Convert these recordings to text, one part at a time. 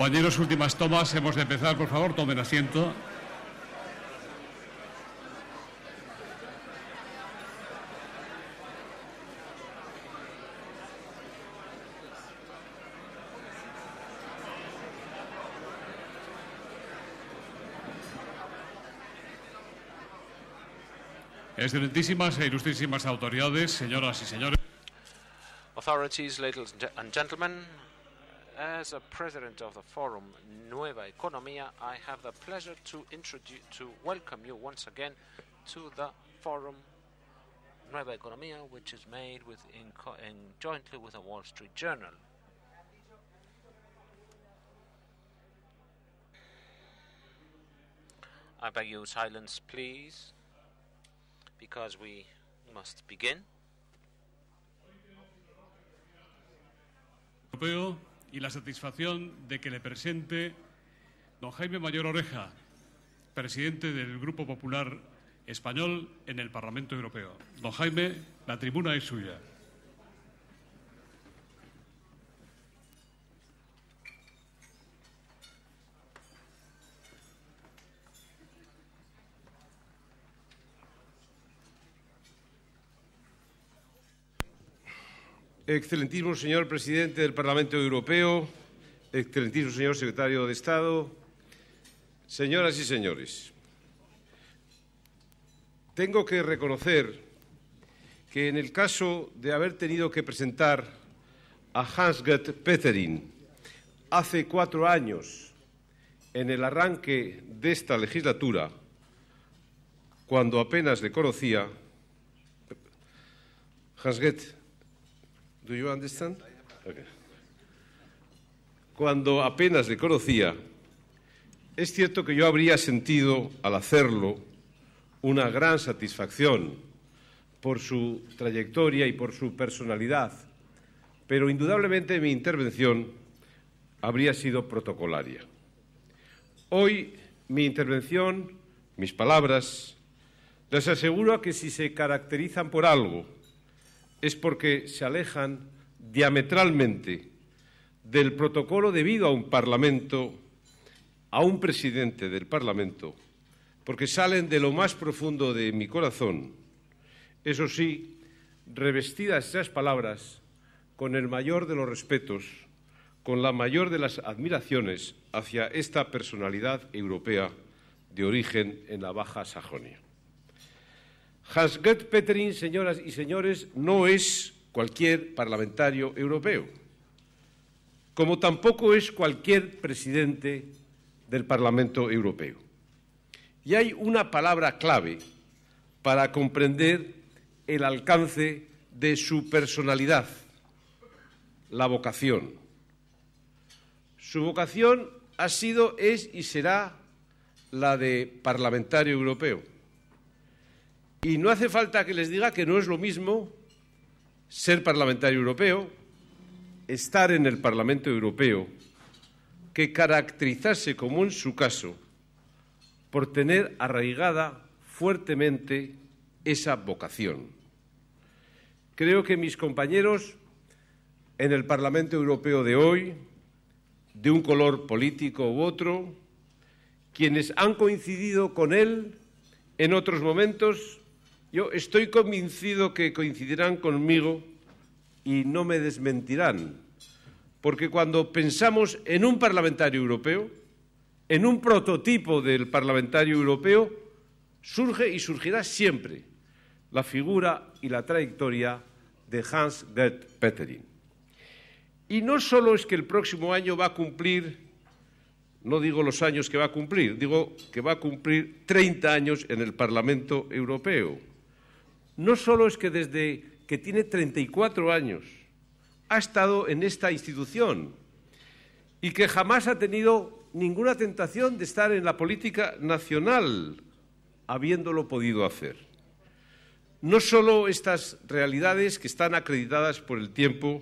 Compañeros, últimas tomas. Hemos de empezar, por favor, tomen asiento. Excelentísimas e ilustrísimas autoridades, señoras y señores. Authorities, ladies and gentlemen, as a president of the Forum Nueva Economía, I have the pleasure to welcome you once again to the Forum Nueva Economía, which is made jointly with the Wall Street Journal. I beg you silence, please, because we must begin. Europeo y la satisfacción de que le presente don Jaime Mayor Oreja, presidente del Grupo Popular Español en el Parlamento Europeo. Don Jaime, la tribuna es suya. Excelentísimo señor presidente del Parlamento Europeo, excelentísimo señor secretario de Estado, señoras y señores, tengo que reconocer que en el caso de haber tenido que presentar a Hans-Gert Pöttering hace 4 años, en el arranque de esta legislatura, cuando apenas le conocía, Hans-Gert, ¿do you understand? Okay. Cuando apenas le conocía, es cierto que yo habría sentido, al hacerlo, una gran satisfacción por su trayectoria y por su personalidad, pero indudablemente mi intervención habría sido protocolaria. Hoy mi intervención, mis palabras, les aseguro que si se caracterizan por algo, es porque se alejan diametralmente del protocolo debido a un Parlamento, a un presidente del Parlamento, porque salen de lo más profundo de mi corazón, eso sí, revestidas esas palabras con el mayor de los respetos, con la mayor de las admiraciones hacia esta personalidad europea de origen en la Baja Sajonia. Hans-Gert Pöttering, señoras y señores, no es cualquier parlamentario europeo, como tampoco es cualquier presidente del Parlamento Europeo. Y hay una palabra clave para comprender el alcance de su personalidad: la vocación. Su vocación ha sido, es y será la de parlamentario europeo. Y no hace falta que les diga que no es lo mismo ser parlamentario europeo, estar en el Parlamento Europeo, que caracterizarse, como en su caso, por tener arraigada fuertemente esa vocación. Creo que mis compañeros en el Parlamento Europeo de hoy, de un color político u otro, quienes han coincidido con él en otros momentos, yo estoy convencido que coincidirán conmigo y no me desmentirán, porque cuando pensamos en un parlamentario europeo, en un prototipo del parlamentario europeo, surge y surgirá siempre la figura y la trayectoria de Hans-Gert Pöttering. Y no solo es que el próximo año va a cumplir, no digo los años que va a cumplir, digo que va a cumplir 30 años en el Parlamento Europeo. No solo es que desde que tiene 34 años ha estado en esta institución y que jamás ha tenido ninguna tentación de estar en la política nacional, habiéndolo podido hacer. No solo estas realidades que están acreditadas por el tiempo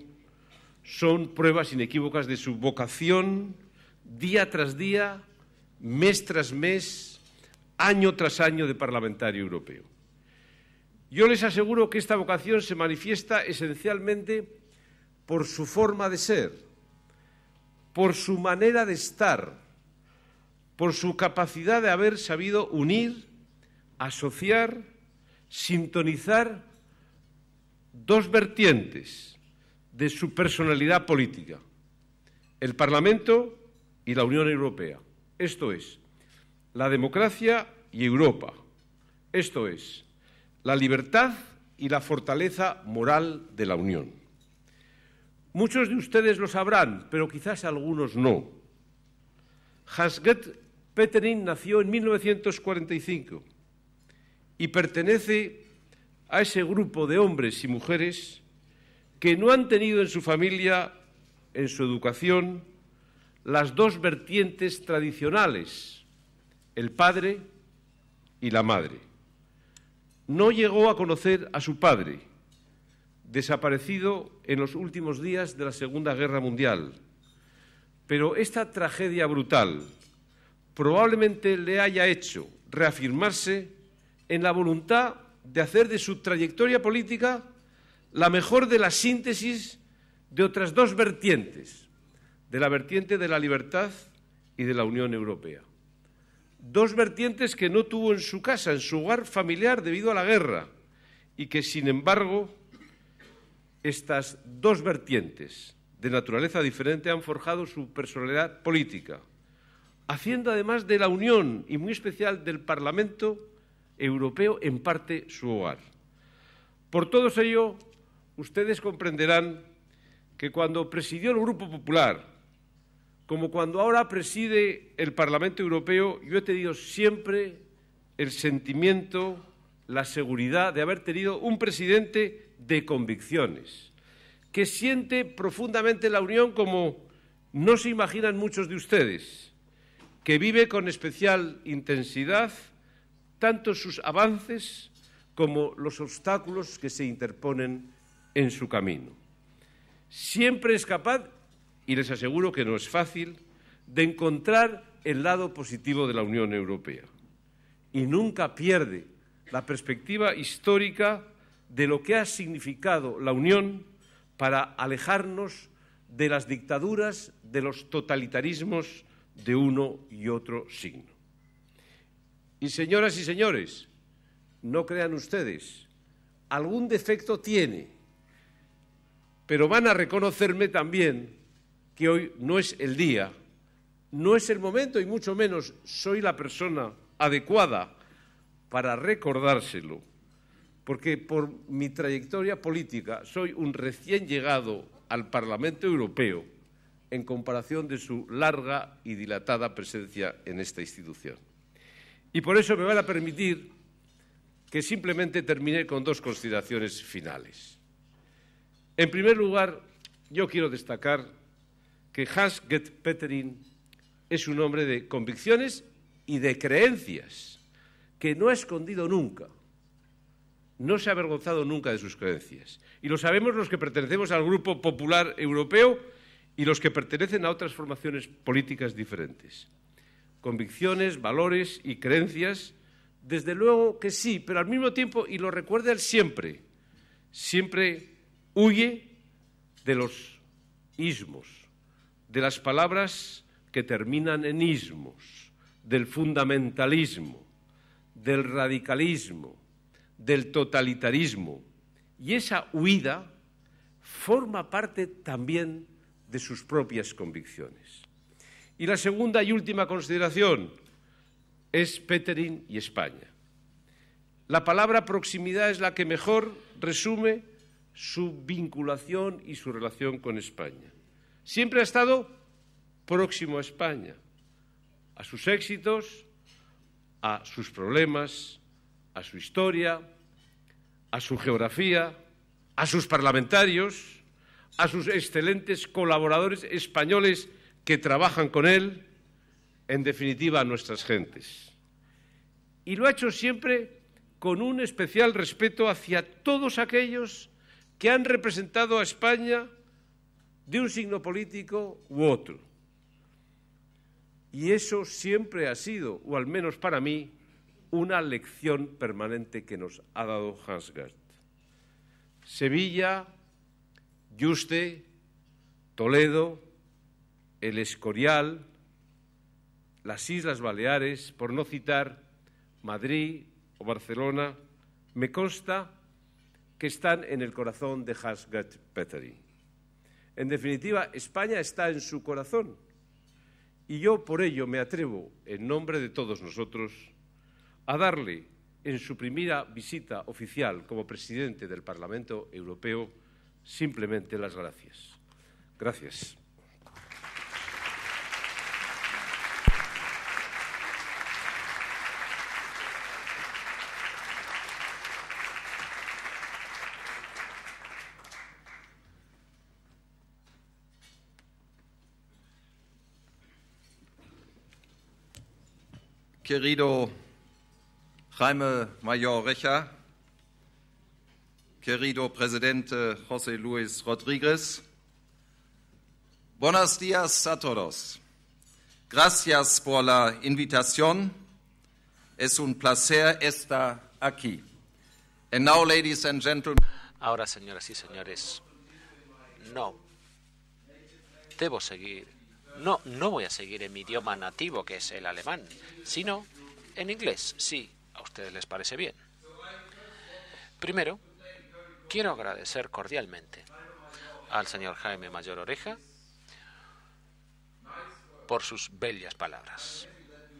son pruebas inequívocas de su vocación día tras día, mes tras mes, año tras año de parlamentario europeo. Yo les aseguro que esta vocación se manifiesta esencialmente por su forma de ser, por su manera de estar, por su capacidad de haber sabido unir, asociar, sintonizar dos vertientes de su personalidad política, el Parlamento y la Unión Europea. Esto es, la democracia y Europa. Esto es, la libertad y la fortaleza moral de la Unión. Muchos de ustedes lo sabrán, pero quizás algunos no. Hans-Gert Pöttering nació en 1945 y pertenece a ese grupo de hombres y mujeres que no han tenido en su familia, en su educación, las dos vertientes tradicionales, el padre y la madre. No llegó a conocer a su padre, desaparecido en los últimos días de la Segunda Guerra Mundial. Pero esta tragedia brutal probablemente le haya hecho reafirmarse en la voluntad de hacer de su trayectoria política la mejor de la síntesis de otras dos vertientes, de la vertiente de la libertad y de la Unión Europea. Dos vertientes que no tuvo en su casa, en su hogar familiar debido a la guerra, y que, sin embargo, estas dos vertientes de naturaleza diferente han forjado su personalidad política, haciendo además de la Unión, y muy especial del Parlamento Europeo, en parte su hogar. Por todo ello, ustedes comprenderán que cuando presidió el Grupo Popular, como cuando ahora preside el Parlamento Europeo, yo he tenido siempre el sentimiento, la seguridad de haber tenido un presidente de convicciones, que siente profundamente la Unión como no se imaginan muchos de ustedes, que vive con especial intensidad tanto sus avances como los obstáculos que se interponen en su camino. Siempre es capaz, y les aseguro que no es fácil, de encontrar el lado positivo de la Unión Europea. Y nunca pierde la perspectiva histórica de lo que ha significado la Unión para alejarnos de las dictaduras, de los totalitarismos de uno y otro signo. Y señoras y señores, no crean ustedes, algún defecto tiene, pero van a reconocerme también que hoy no es el día, no es el momento y mucho menos soy la persona adecuada para recordárselo, porque por mi trayectoria política soy un recién llegado al Parlamento Europeo en comparación de su larga y dilatada presencia en esta institución. Y por eso me van a permitir que simplemente termine con dos consideraciones finales. En primer lugar, yo quiero destacar que Hans-Gert Pöttering es un hombre de convicciones y de creencias, que no ha escondido nunca, no se ha avergonzado nunca de sus creencias. Y lo sabemos los que pertenecemos al Grupo Popular Europeo y los que pertenecen a otras formaciones políticas diferentes. Convicciones, valores y creencias, desde luego que sí, pero al mismo tiempo, y lo recuerda él siempre, siempre huye de los ismos, de las palabras que terminan en ismos, del fundamentalismo, del radicalismo, del totalitarismo. Y esa huida forma parte también de sus propias convicciones. Y la segunda y última consideración es Pöttering y España. La palabra proximidad es la que mejor resume su vinculación y su relación con España. Siempre ha estado próximo a España, a sus éxitos, a sus problemas, a su historia, a su geografía, a sus parlamentarios, a sus excelentes colaboradores españoles que trabajan con él, en definitiva a nuestras gentes. Y lo ha hecho siempre con un especial respeto hacia todos aquellos que han representado a España de un signo político u otro. Y eso siempre ha sido, o al menos para mí, una lección permanente que nos ha dado Hans-Gert. Sevilla, Yuste, Toledo, El Escorial, las Islas Baleares, por no citar Madrid o Barcelona, me consta que están en el corazón de Hans-Gert Pöttering. En definitiva, España está en su corazón y yo por ello me atrevo, en nombre de todos nosotros, a darle, en su primera visita oficial como presidente del Parlamento Europeo, simplemente las gracias. Gracias. Querido Jaime Mayor Oreja, querido presidente José Luis Rodríguez, buenos días a todos. Gracias por la invitación. Es un placer estar aquí. And now, ladies and gentlemen. Ahora, señoras y señores, no debo seguir. No voy a seguir en mi idioma nativo, que es el alemán, sino en inglés, si a ustedes les parece bien. Primero, quiero agradecer cordialmente al señor Jaime Mayor Oreja por sus bellas palabras.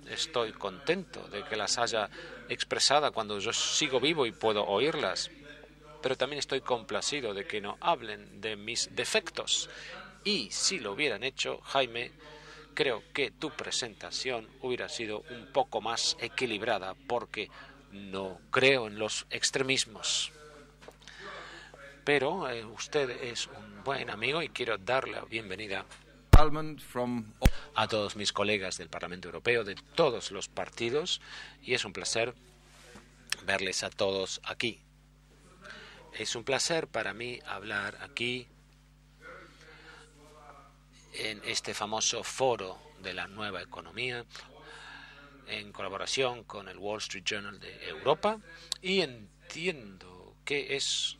Estoy contento de que las haya expresado cuando yo sigo vivo y puedo oírlas, pero también estoy complacido de que no hablen de mis defectos. Y si lo hubieran hecho, Jaime, creo que tu presentación hubiera sido un poco más equilibrada, porque no creo en los extremismos. Pero usted es un buen amigo y quiero darle la bienvenida a todos mis colegas del Parlamento Europeo, de todos los partidos, y es un placer verles a todos aquí. Es un placer para mí hablar aquí en este famoso foro de la nueva economía, en colaboración con el Wall Street Journal de Europa, y entiendo que es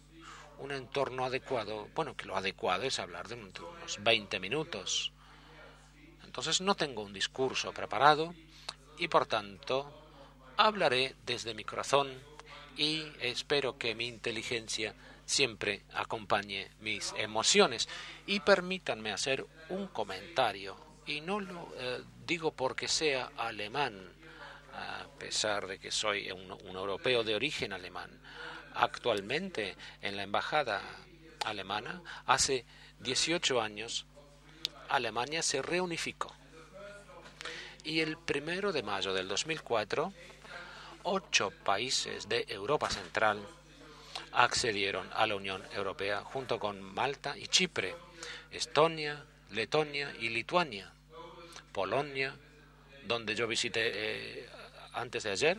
un entorno adecuado, bueno, que lo adecuado es hablar de unos 20 minutos. Entonces no tengo un discurso preparado y por tanto hablaré desde mi corazón y espero que mi inteligencia siempre acompañe mis emociones. Y permítanme hacer un comentario, y no lo digo porque sea alemán, a pesar de que soy un europeo de origen alemán. Actualmente, en la embajada alemana, hace 18 años, Alemania se reunificó. Y el 1 de mayo del 2004, 8 países de Europa Central accedieron a la Unión Europea junto con Malta y Chipre, Estonia, Letonia y Lituania, Polonia, donde yo visité antes de ayer,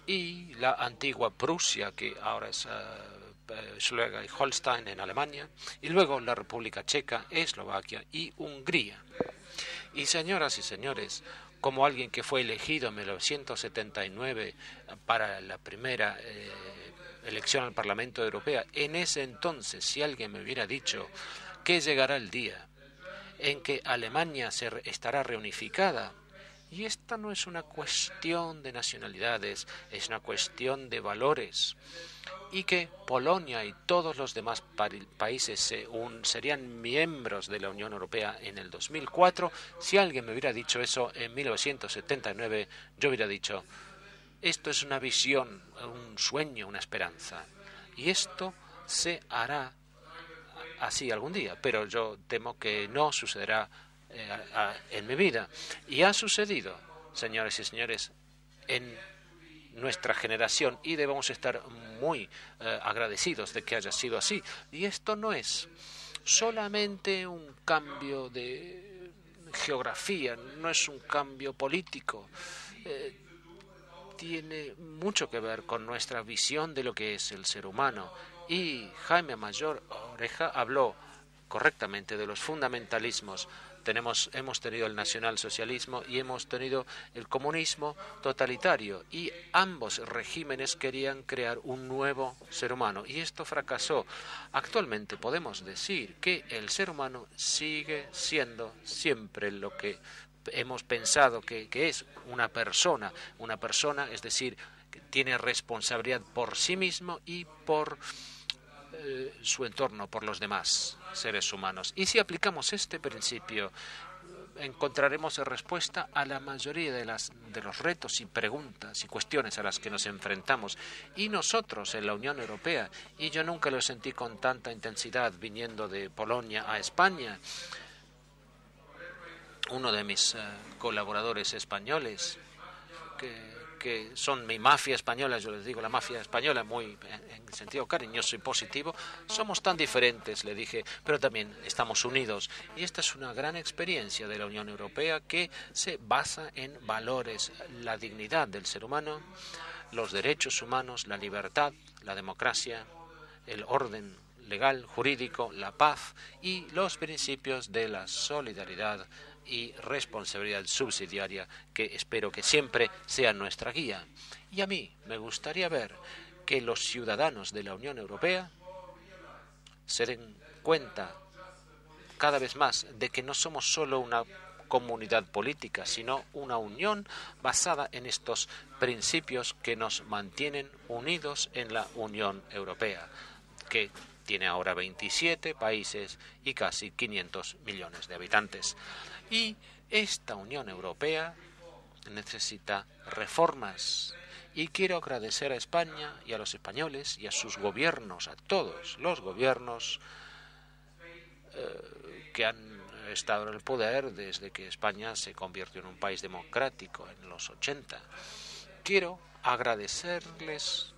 y la antigua Prusia, que ahora es Schleswig y Holstein en Alemania, y luego la República Checa, Eslovaquia y Hungría. Y señoras y señores, como alguien que fue elegido en 1979 para la primera elección al Parlamento Europeo, en ese entonces, si alguien me hubiera dicho que llegará el día en que Alemania estará reunificada, y esta no es una cuestión de nacionalidades, es una cuestión de valores, y que Polonia y todos los demás países serían miembros de la Unión Europea en el 2004, si alguien me hubiera dicho eso en 1979, yo hubiera dicho: esto es una visión, un sueño, una esperanza. Y esto se hará así algún día, pero yo temo que no sucederá en mi vida. Y ha sucedido, señores y señores, en nuestra generación, y debemos estar muy agradecidos de que haya sido así. Y esto no es solamente un cambio de geografía, no es un cambio político. Tiene mucho que ver con nuestra visión de lo que es el ser humano. Y Jaime Mayor Oreja habló correctamente de los fundamentalismos, Hemos tenido el nacionalsocialismo y hemos tenido el comunismo totalitario, y ambos regímenes querían crear un nuevo ser humano, y esto fracasó. Actualmente podemos decir que el ser humano sigue siendo siempre lo que hemos pensado que es una persona, es decir, que tiene responsabilidad por sí mismo y por su entorno, por los demás seres humanos. Y si aplicamos este principio, encontraremos respuesta a la mayoría de los retos y preguntas y cuestiones a las que nos enfrentamos. Y nosotros en la Unión Europea, y yo nunca lo sentí con tanta intensidad viniendo de Polonia a España, uno de mis colaboradores españoles, que son mi mafia española, yo les digo la mafia española muy en sentido cariñoso y positivo, somos tan diferentes, le dije, pero también estamos unidos. Y esta es una gran experiencia de la Unión Europea que se basa en valores: la dignidad del ser humano, los derechos humanos, la libertad, la democracia, el orden legal, jurídico, la paz y los principios de la solidaridad y responsabilidad subsidiaria, que espero que siempre sea nuestra guía. Y a mí me gustaría ver que los ciudadanos de la Unión Europea se den cuenta cada vez más de que no somos solo una comunidad política, sino una unión basada en estos principios que nos mantienen unidos en la Unión Europea, que tiene ahora 27 países y casi 500 millones de habitantes. Y esta Unión Europea necesita reformas. Y quiero agradecer a España y a los españoles y a sus gobiernos, a todos los gobiernos que han estado en el poder desde que España se convirtió en un país democrático en los 80. Quiero agradecerles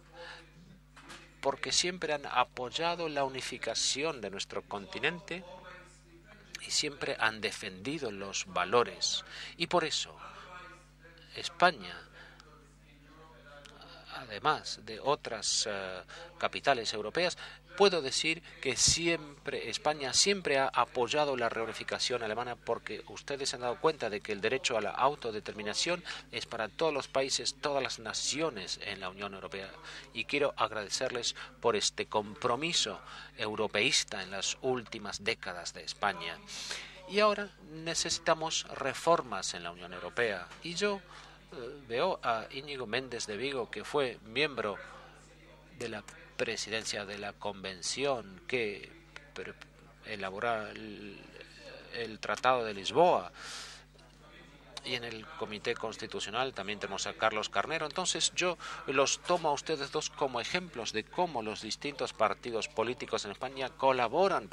porque siempre han apoyado la unificación de nuestro continente y siempre han defendido los valores. Y por eso España, además de otras capitales europeas, puedo decir que España siempre ha apoyado la reunificación alemana, porque ustedes se han dado cuenta de que el derecho a la autodeterminación es para todos los países, todas las naciones en la Unión Europea. Y quiero agradecerles por este compromiso europeísta en las últimas décadas de España. Y ahora necesitamos reformas en la Unión Europea. Y yo veo a Íñigo Méndez de Vigo, que fue miembro de la presidencia de la convención que elaboró el Tratado de Lisboa, y en el Comité Constitucional también tenemos a Carlos Carnero. Entonces yo los tomo a ustedes dos como ejemplos de cómo los distintos partidos políticos en España colaboran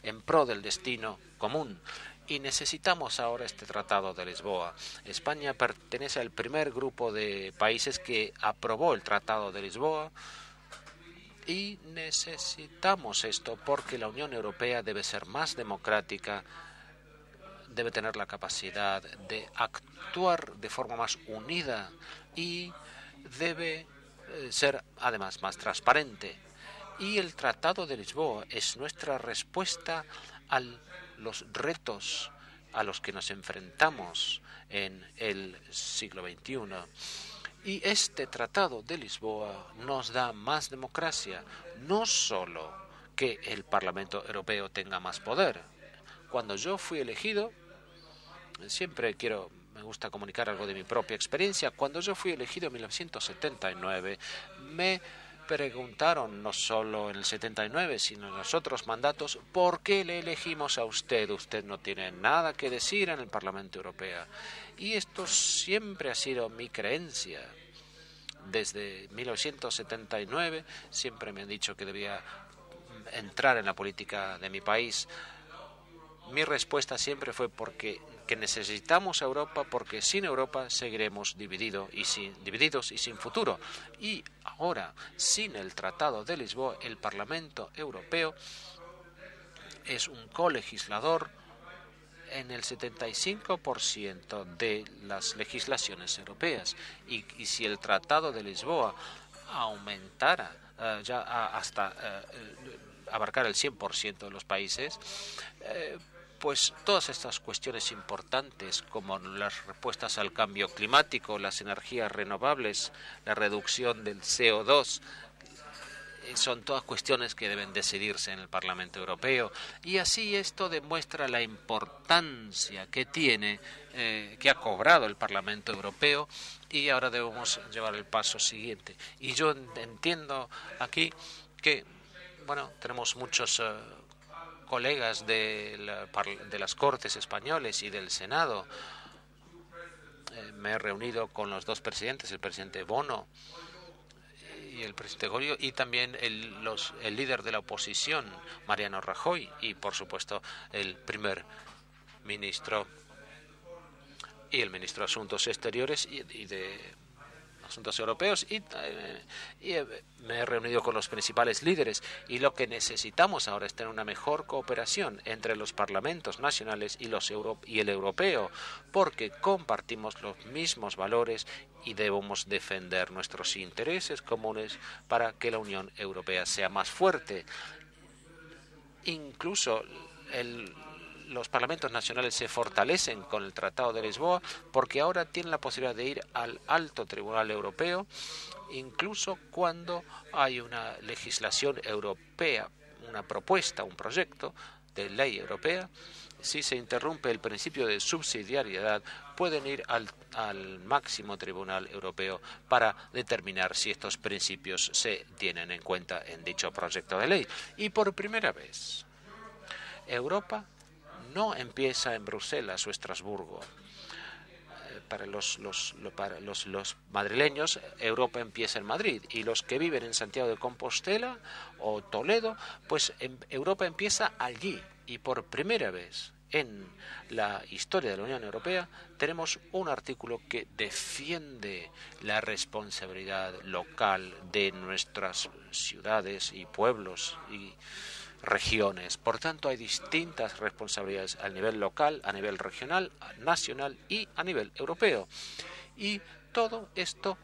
en pro del destino común. Y necesitamos ahora este Tratado de Lisboa. España pertenece al primer grupo de países que aprobó el Tratado de Lisboa, y necesitamos esto porque la Unión Europea debe ser más democrática, debe tener la capacidad de actuar de forma más unida y debe ser además más transparente. Y el Tratado de Lisboa es nuestra respuesta a los retos a los que nos enfrentamos en el siglo XXI. Y este Tratado de Lisboa nos da más democracia, no solo que el Parlamento Europeo tenga más poder. Cuando yo fui elegido, me gusta comunicar algo de mi propia experiencia. Cuando yo fui elegido en 1979, me preguntaron, no solo en el 79, sino en los otros mandatos, ¿por qué le elegimos a usted? Usted no tiene nada que decir en el Parlamento Europeo. Y esto siempre ha sido mi creencia. Desde 1979 siempre me han dicho que debía entrar en la política de mi país. Mi respuesta siempre fue que necesitamos a Europa, porque sin Europa seguiremos divididos y sin futuro. Y ahora, sin el Tratado de Lisboa, el Parlamento Europeo es un colegislador en el 75% de las legislaciones europeas. Y si el Tratado de Lisboa aumentara hasta abarcar el 100% de los países, pues todas estas cuestiones importantes como las respuestas al cambio climático, las energías renovables, la reducción del CO2, son todas cuestiones que deben decidirse en el Parlamento Europeo, y así esto demuestra la importancia que tiene, que ha cobrado el Parlamento Europeo, y ahora debemos llevar el paso siguiente. Y yo entiendo aquí que, bueno, tenemos muchos colegas de las Cortes españoles y del Senado. Me he reunido con los dos presidentes, el presidente Bono y el presidente Gorio, y también el líder de la oposición, Mariano Rajoy, y por supuesto el primer ministro y el ministro de Asuntos Exteriores y de Asuntos Europeos, y me he reunido con los principales líderes, y lo que necesitamos ahora es tener una mejor cooperación entre los parlamentos nacionales y el europeo, porque compartimos los mismos valores y debemos defender nuestros intereses comunes para que la Unión Europea sea más fuerte. Incluso los parlamentos nacionales se fortalecen con el Tratado de Lisboa, porque ahora tienen la posibilidad de ir al Alto Tribunal Europeo, incluso cuando hay una legislación europea, una propuesta, un proyecto de ley europea. Si se interrumpe el principio de subsidiariedad, pueden ir al máximo tribunal europeo para determinar si estos principios se tienen en cuenta en dicho proyecto de ley. Y por primera vez, Europa no empieza en Bruselas o Estrasburgo. Para los madrileños, Europa empieza en Madrid, y los que viven en Santiago de Compostela o Toledo, pues Europa empieza allí. Y por primera vez en la historia de la Unión Europea tenemos un artículo que defiende la responsabilidad local de nuestras ciudades y pueblos y regiones. Por tanto, hay distintas responsabilidades a nivel local, a nivel regional, nacional y a nivel europeo. Y todo esto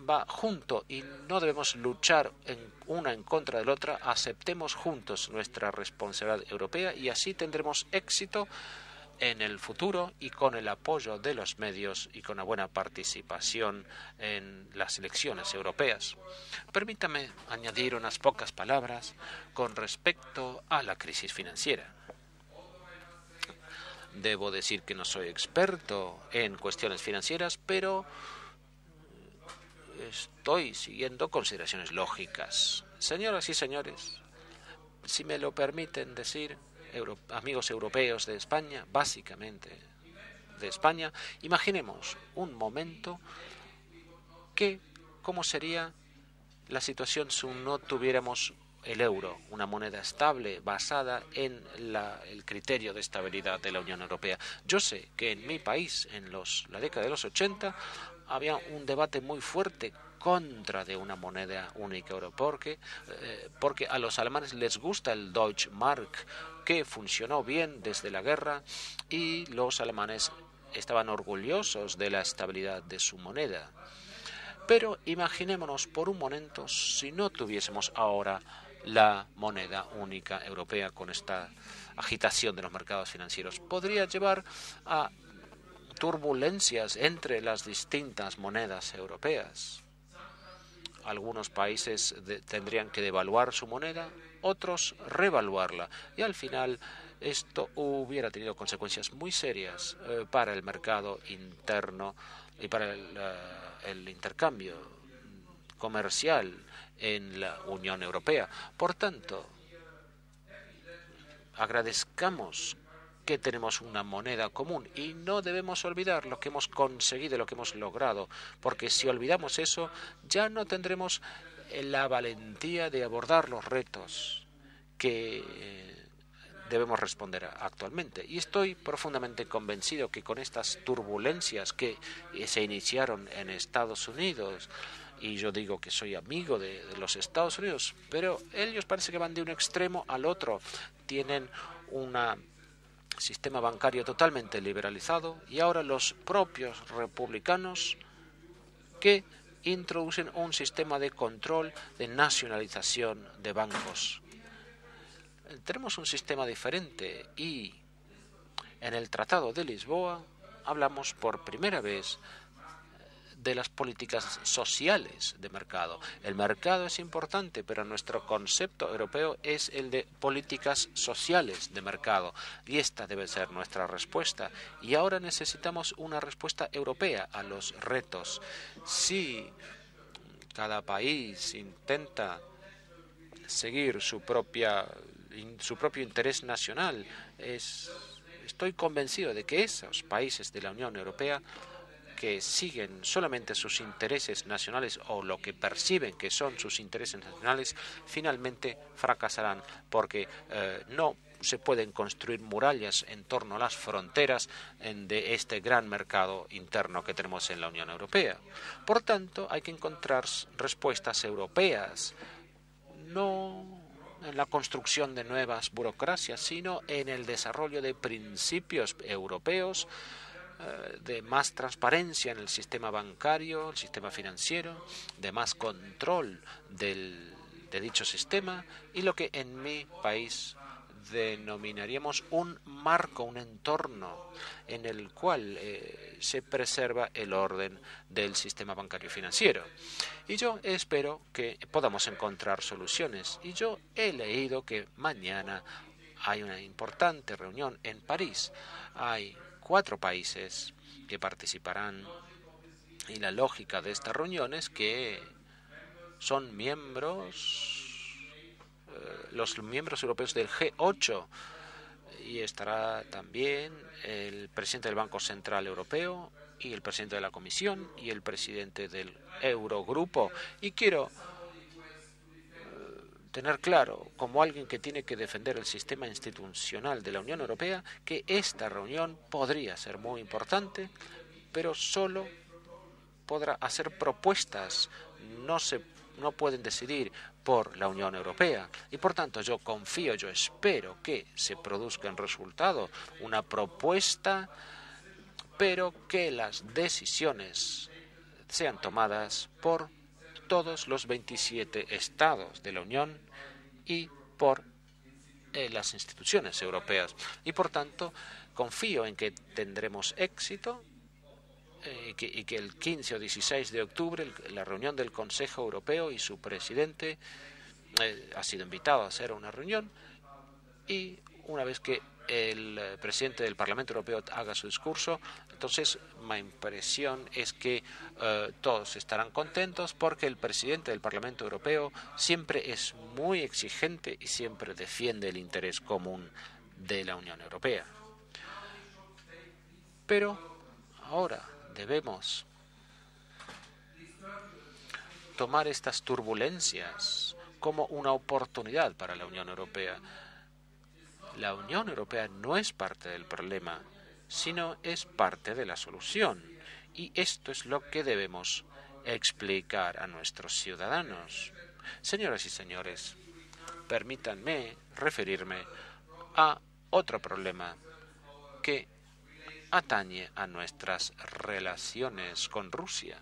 va junto, y no debemos luchar una en contra de la otra. Aceptemos juntos nuestra responsabilidad europea, y así tendremos éxito en el futuro, y con el apoyo de los medios y con una buena participación en las elecciones europeas. Permítame añadir unas pocas palabras con respecto a la crisis financiera. Debo decir que no soy experto en cuestiones financieras, pero estoy siguiendo consideraciones lógicas. Señoras y señores, si me lo permiten decir, amigos europeos de España, básicamente de España, imaginemos un momento cómo sería la situación si no tuviéramos el euro, una moneda estable basada en el criterio de estabilidad de la Unión Europea. Yo sé que en mi país, en la década de los 80, había un debate muy fuerte contra de una moneda única europea, porque a los alemanes les gusta el Deutsche Mark, que funcionó bien desde la guerra, y los alemanes estaban orgullosos de la estabilidad de su moneda. Pero imaginémonos por un momento si no tuviésemos ahora la moneda única europea, con esta agitación de los mercados financieros. Podría llevar a turbulencias entre las distintas monedas europeas. Algunos países tendrían que devaluar su moneda, otros revaluarla, y al final esto hubiera tenido consecuencias muy serias para el mercado interno y para el intercambio comercial en la Unión Europea. Por tanto, agradezcamos que tenemos una moneda común, y no debemos olvidar lo que hemos conseguido, lo que hemos logrado, porque si olvidamos eso, ya no tendremos la valentía de abordar los retos que debemos responder actualmente. Y estoy profundamente convencido que con estas turbulencias que se iniciaron en Estados Unidos, y yo digo que soy amigo de los Estados Unidos, pero ellos parece que van de un extremo al otro. Tienen un sistema bancario totalmente liberalizado, y ahora los propios republicanos que introducen un sistema de control, de nacionalización de bancos. Tenemos un sistema diferente, y En el Tratado de Lisboa hablamos por primera vez de las políticas sociales de mercado. El mercado es importante, pero nuestro concepto europeo es el de políticas sociales de mercado. Y esta debe ser nuestra respuesta. Y ahora necesitamos una respuesta europea a los retos. Si cada país intenta seguir su propio interés nacional, estoy convencido de que esos países de la Unión Europea que siguen solamente sus intereses nacionales o lo que perciben que son sus intereses nacionales, finalmente fracasarán, porque no se pueden construir murallas en torno a las fronteras de este gran mercado interno que tenemos en la Unión Europea. Por tanto, hay que encontrar respuestas europeas, no en la construcción de nuevas burocracias, sino en el desarrollo de principios europeos de más transparencia en el sistema bancario, el sistema financiero, de más control de dicho sistema y lo que en mi país denominaríamos un marco, un entorno en el cual se preserva el orden del sistema bancario financiero. Y yo espero que podamos encontrar soluciones. Y yo he leído que mañana hay una importante reunión en París. Hay 4 países que participarán y la lógica de esta reunión es que son los miembros europeos del G8 y estará también el presidente del Banco Central Europeo y el presidente de la Comisión y el presidente del Eurogrupo. Y quiero tener claro, como alguien que tiene que defender el sistema institucional de la Unión Europea, que esta reunión podría ser muy importante, pero solo podrá hacer propuestas, no pueden decidir por la Unión Europea. Y por tanto yo espero que se produzca en resultado una propuesta, pero que las decisiones sean tomadas por todos los 27 estados de la Unión y por las instituciones europeas. Y por tanto, confío en que tendremos éxito y que el 15 o 16 de octubre la reunión del Consejo Europeo y su presidente ha sido invitado a hacer una reunión y una vez que el presidente del Parlamento Europeo haga su discurso, entonces mi impresión es que todos estarán contentos porque el presidente del Parlamento Europeo siempre es muy exigente y siempre defiende el interés común de la Unión Europea. Pero ahora debemos tomar estas turbulencias como una oportunidad para la Unión Europea. La Unión Europea no es parte del problema, sino es parte de la solución. Y esto es lo que debemos explicar a nuestros ciudadanos. Señoras y señores, permítanme referirme a otro problema que atañe a nuestras relaciones con Rusia.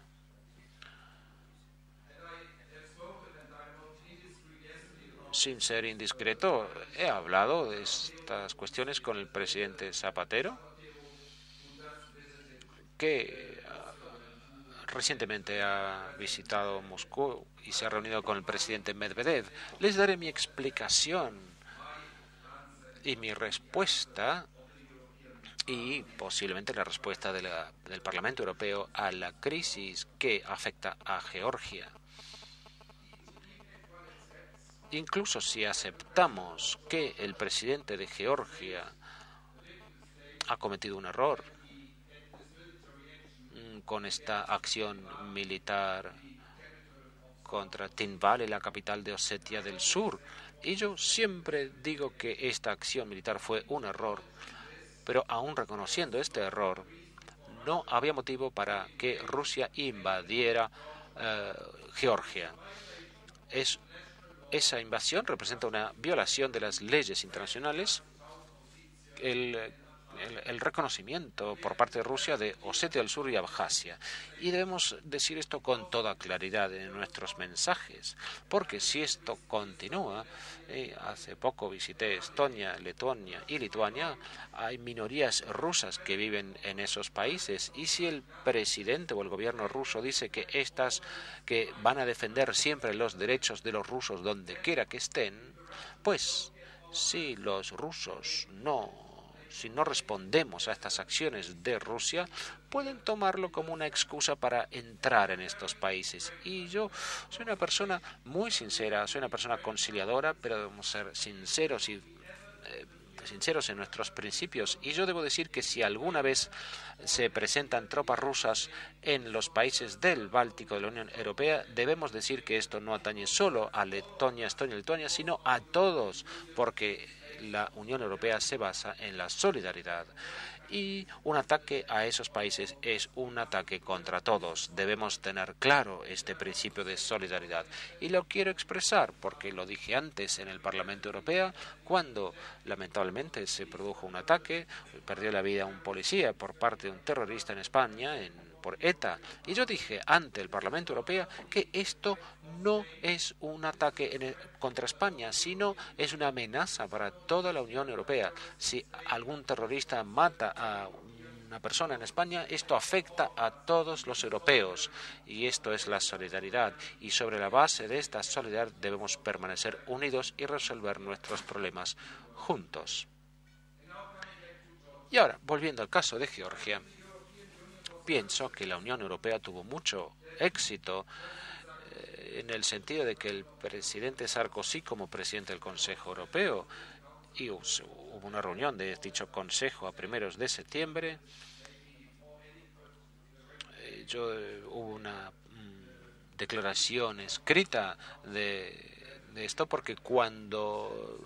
Sin ser indiscreto, he hablado de estas cuestiones con el presidente Zapatero, que recientemente ha visitado Moscú y se ha reunido con el presidente Medvedev. Les daré mi explicación y mi respuesta y posiblemente la respuesta del Parlamento Europeo a la crisis que afecta a Georgia. Incluso si aceptamos que el presidente de Georgia ha cometido un error con esta acción militar contra Tinvali, la capital de Osetia del Sur, y yo siempre digo que esta acción militar fue un error, pero aún reconociendo este error, no había motivo para que Rusia invadiera Georgia. Esa invasión representa una violación de las leyes internacionales. El el reconocimiento por parte de Rusia de Osetia del Sur y Abjasia. Y debemos decir esto con toda claridad en nuestros mensajes, porque si esto continúa, hace poco visité Estonia, Letonia y Lituania, hay minorías rusas que viven en esos países, y si el presidente o el gobierno ruso dice que que van a defender siempre los derechos de los rusos donde quiera que estén, pues si los rusos si no respondemos a estas acciones de Rusia, pueden tomarlo como una excusa para entrar en estos países. Y yo soy una persona muy sincera, soy una persona conciliadora, pero debemos ser sinceros en nuestros principios. Y yo debo decir que si alguna vez se presentan tropas rusas en los países del Báltico de la Unión Europea, debemos decir que esto no atañe solo a Letonia, Estonia y Lituania, sino a todos, porque la Unión Europea se basa en la solidaridad. Y un ataque a esos países es un ataque contra todos. Debemos tener claro este principio de solidaridad. Y lo quiero expresar porque lo dije antes en el Parlamento Europeo, cuando lamentablemente se produjo un ataque, perdió la vida un policía por parte de un terrorista en España, por ETA. Y yo dije ante el Parlamento Europeo que esto no es un ataque contra España, sino es una amenaza para toda la Unión Europea. Si algún terrorista mata a una persona en España, esto afecta a todos los europeos. Y esto es la solidaridad. Y sobre la base de esta solidaridad debemos permanecer unidos y resolver nuestros problemas juntos. Y ahora, volviendo al caso de Georgia, pienso que la Unión Europea tuvo mucho éxito en el sentido de que el presidente Sarkozy, como presidente del Consejo Europeo, y hubo una reunión de dicho Consejo a primeros de septiembre, hubo una declaración escrita de esto, porque cuando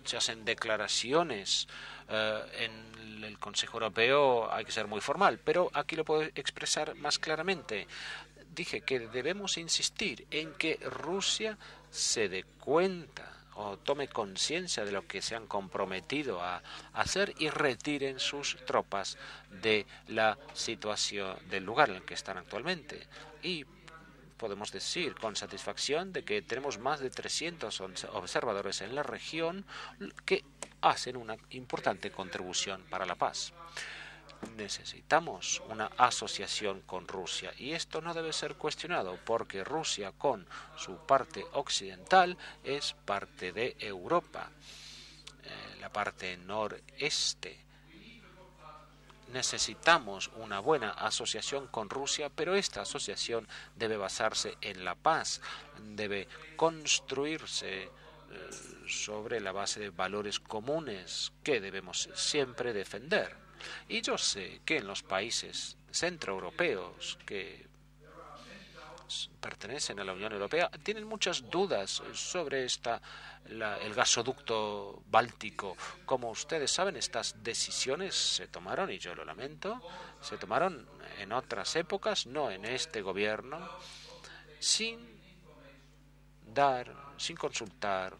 se hacen declaraciones en el Consejo Europeo hay que ser muy formal, pero aquí lo puedo expresar más claramente. Dije que debemos insistir en que Rusia se dé cuenta o tome conciencia de lo que se han comprometido a hacer y retiren sus tropas de la situación del lugar en el que están actualmente. Y podemos decir con satisfacción de que tenemos más de 300 observadores en la región que hacen una importante contribución para la paz. Necesitamos una asociación con Rusia y esto no debe ser cuestionado porque Rusia, con su parte occidental, es parte de Europa, la parte noreste. Necesitamos una buena asociación con Rusia, pero esta asociación debe basarse en la paz, debe construirse sobre la base de valores comunes que debemos siempre defender. Y yo sé que en los países centroeuropeos que pertenecen a la Unión Europea tienen muchas dudas sobre el gasoducto báltico. Como ustedes saben, estas decisiones se tomaron, y yo lo lamento, se tomaron en otras épocas, no en este gobierno, sin consultar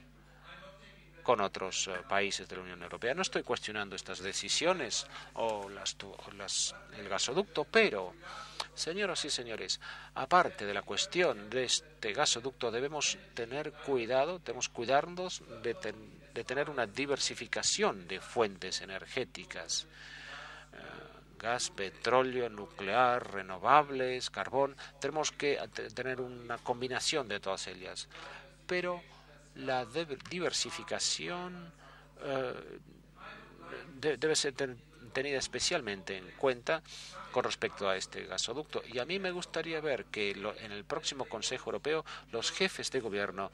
con otros países de la Unión Europea. No estoy cuestionando estas decisiones o el gasoducto, pero, señoras y señores, aparte de la cuestión de este gasoducto, debemos cuidarnos de tener una diversificación de fuentes energéticas. Gas, petróleo, nuclear, renovables, carbón. Tenemos que tener una combinación de todas ellas. Pero la diversificación debe ser tenida especialmente en cuenta con respecto a este gasoducto. Y a mí me gustaría ver que en el próximo Consejo Europeo los jefes de gobierno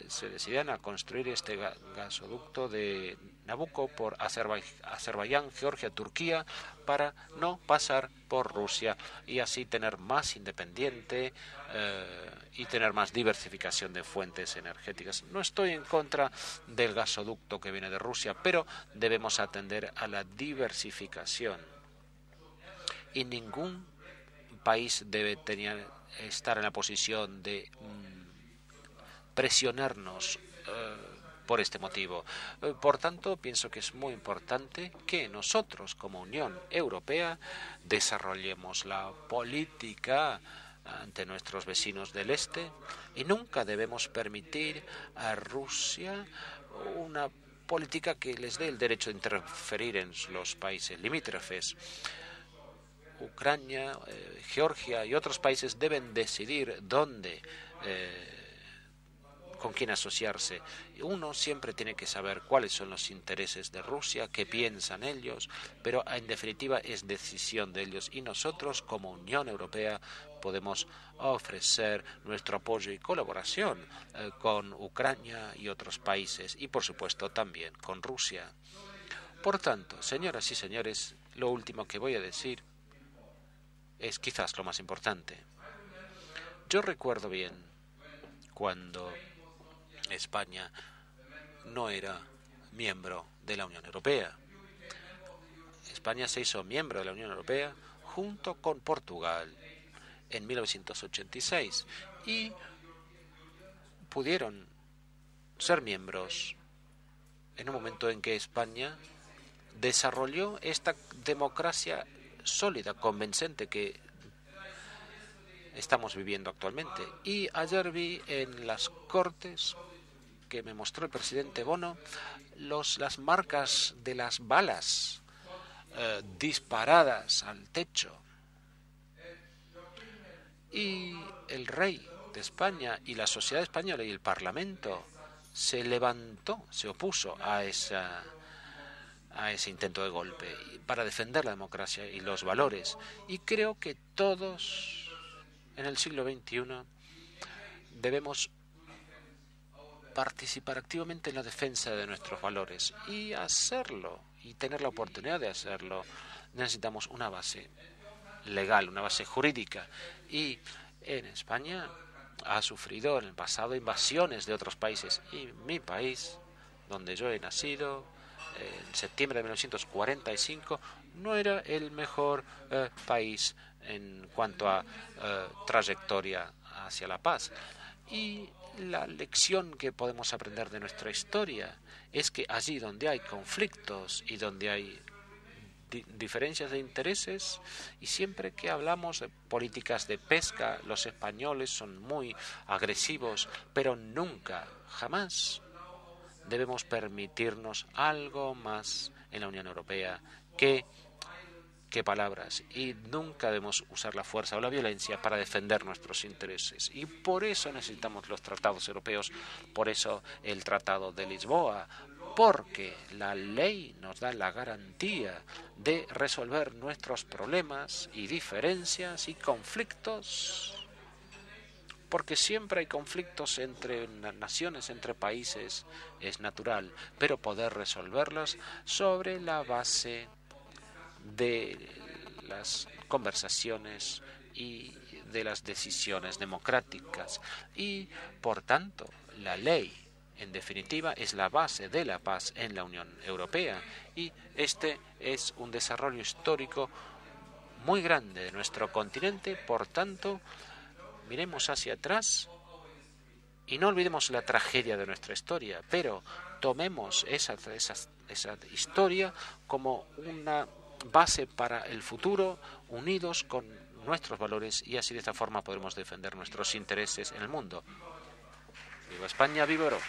se decidieran a construir este gasoducto de Nabucco por Azerbaiyán, Georgia, Turquía, para no pasar por Rusia y así tener más independiente y tener más diversificación de fuentes energéticas. No estoy en contra del gasoducto que viene de Rusia, pero debemos atender a la diversificación. Y ningún país debe estar en la posición de presionarnos por este motivo. Por tanto, pienso que es muy importante que nosotros, como Unión Europea, desarrollemos la política ante nuestros vecinos del este y nunca debemos permitir a Rusia una política que les dé el derecho de interferir en los países limítrofes. Ucrania, Georgia y otros países deben decidir dónde, con quién asociarse. Uno siempre tiene que saber cuáles son los intereses de Rusia, qué piensan ellos, pero en definitiva es decisión de ellos y nosotros como Unión Europea podemos ofrecer nuestro apoyo y colaboración con Ucrania y otros países y por supuesto también con Rusia. Por tanto, señoras y señores, lo último que voy a decir es quizás lo más importante. Yo recuerdo bien cuando España no era miembro de la Unión Europea. España se hizo miembro de la Unión Europea junto con Portugal en 1986 y pudieron ser miembros en un momento en que España desarrolló esta democracia sólida, convincente que estamos viviendo actualmente. Y ayer vi en las Cortes que me mostró el presidente Bono las marcas de las balas disparadas al techo. Y el rey de España y la sociedad española y el Parlamento se levantó, se opuso a ese intento de golpe para defender la democracia y los valores. Y creo que todos en el siglo XXI debemos participar activamente en la defensa de nuestros valores y hacerlo, y tener la oportunidad de hacerlo. Necesitamos una base legal, una base jurídica. Y en España ha sufrido en el pasado invasiones de otros países. Y mi país, donde yo he nacido, en septiembre de 1945, no era el mejor país en cuanto a trayectoria hacia la paz. Y la lección que podemos aprender de nuestra historia es que allí donde hay conflictos y donde hay diferencias de intereses, y siempre que hablamos de políticas de pesca, los españoles son muy agresivos, pero nunca, jamás debemos permitirnos algo más en la Unión Europea que palabras, y nunca debemos usar la fuerza o la violencia para defender nuestros intereses. Y por eso necesitamos los tratados europeos, por eso el Tratado de Lisboa, porque la ley nos da la garantía de resolver nuestros problemas y diferencias y conflictos, porque siempre hay conflictos entre naciones, entre países, es natural, pero poder resolverlos sobre la base de las conversaciones y de las decisiones democráticas. Y, por tanto, la ley, en definitiva, es la base de la paz en la Unión Europea. Y este es un desarrollo histórico muy grande de nuestro continente. Por tanto, miremos hacia atrás y no olvidemos la tragedia de nuestra historia, pero tomemos esa historia como una base para el futuro, unidos con nuestros valores, y así de esta forma podremos defender nuestros intereses en el mundo. ¡Viva España, viva Europa!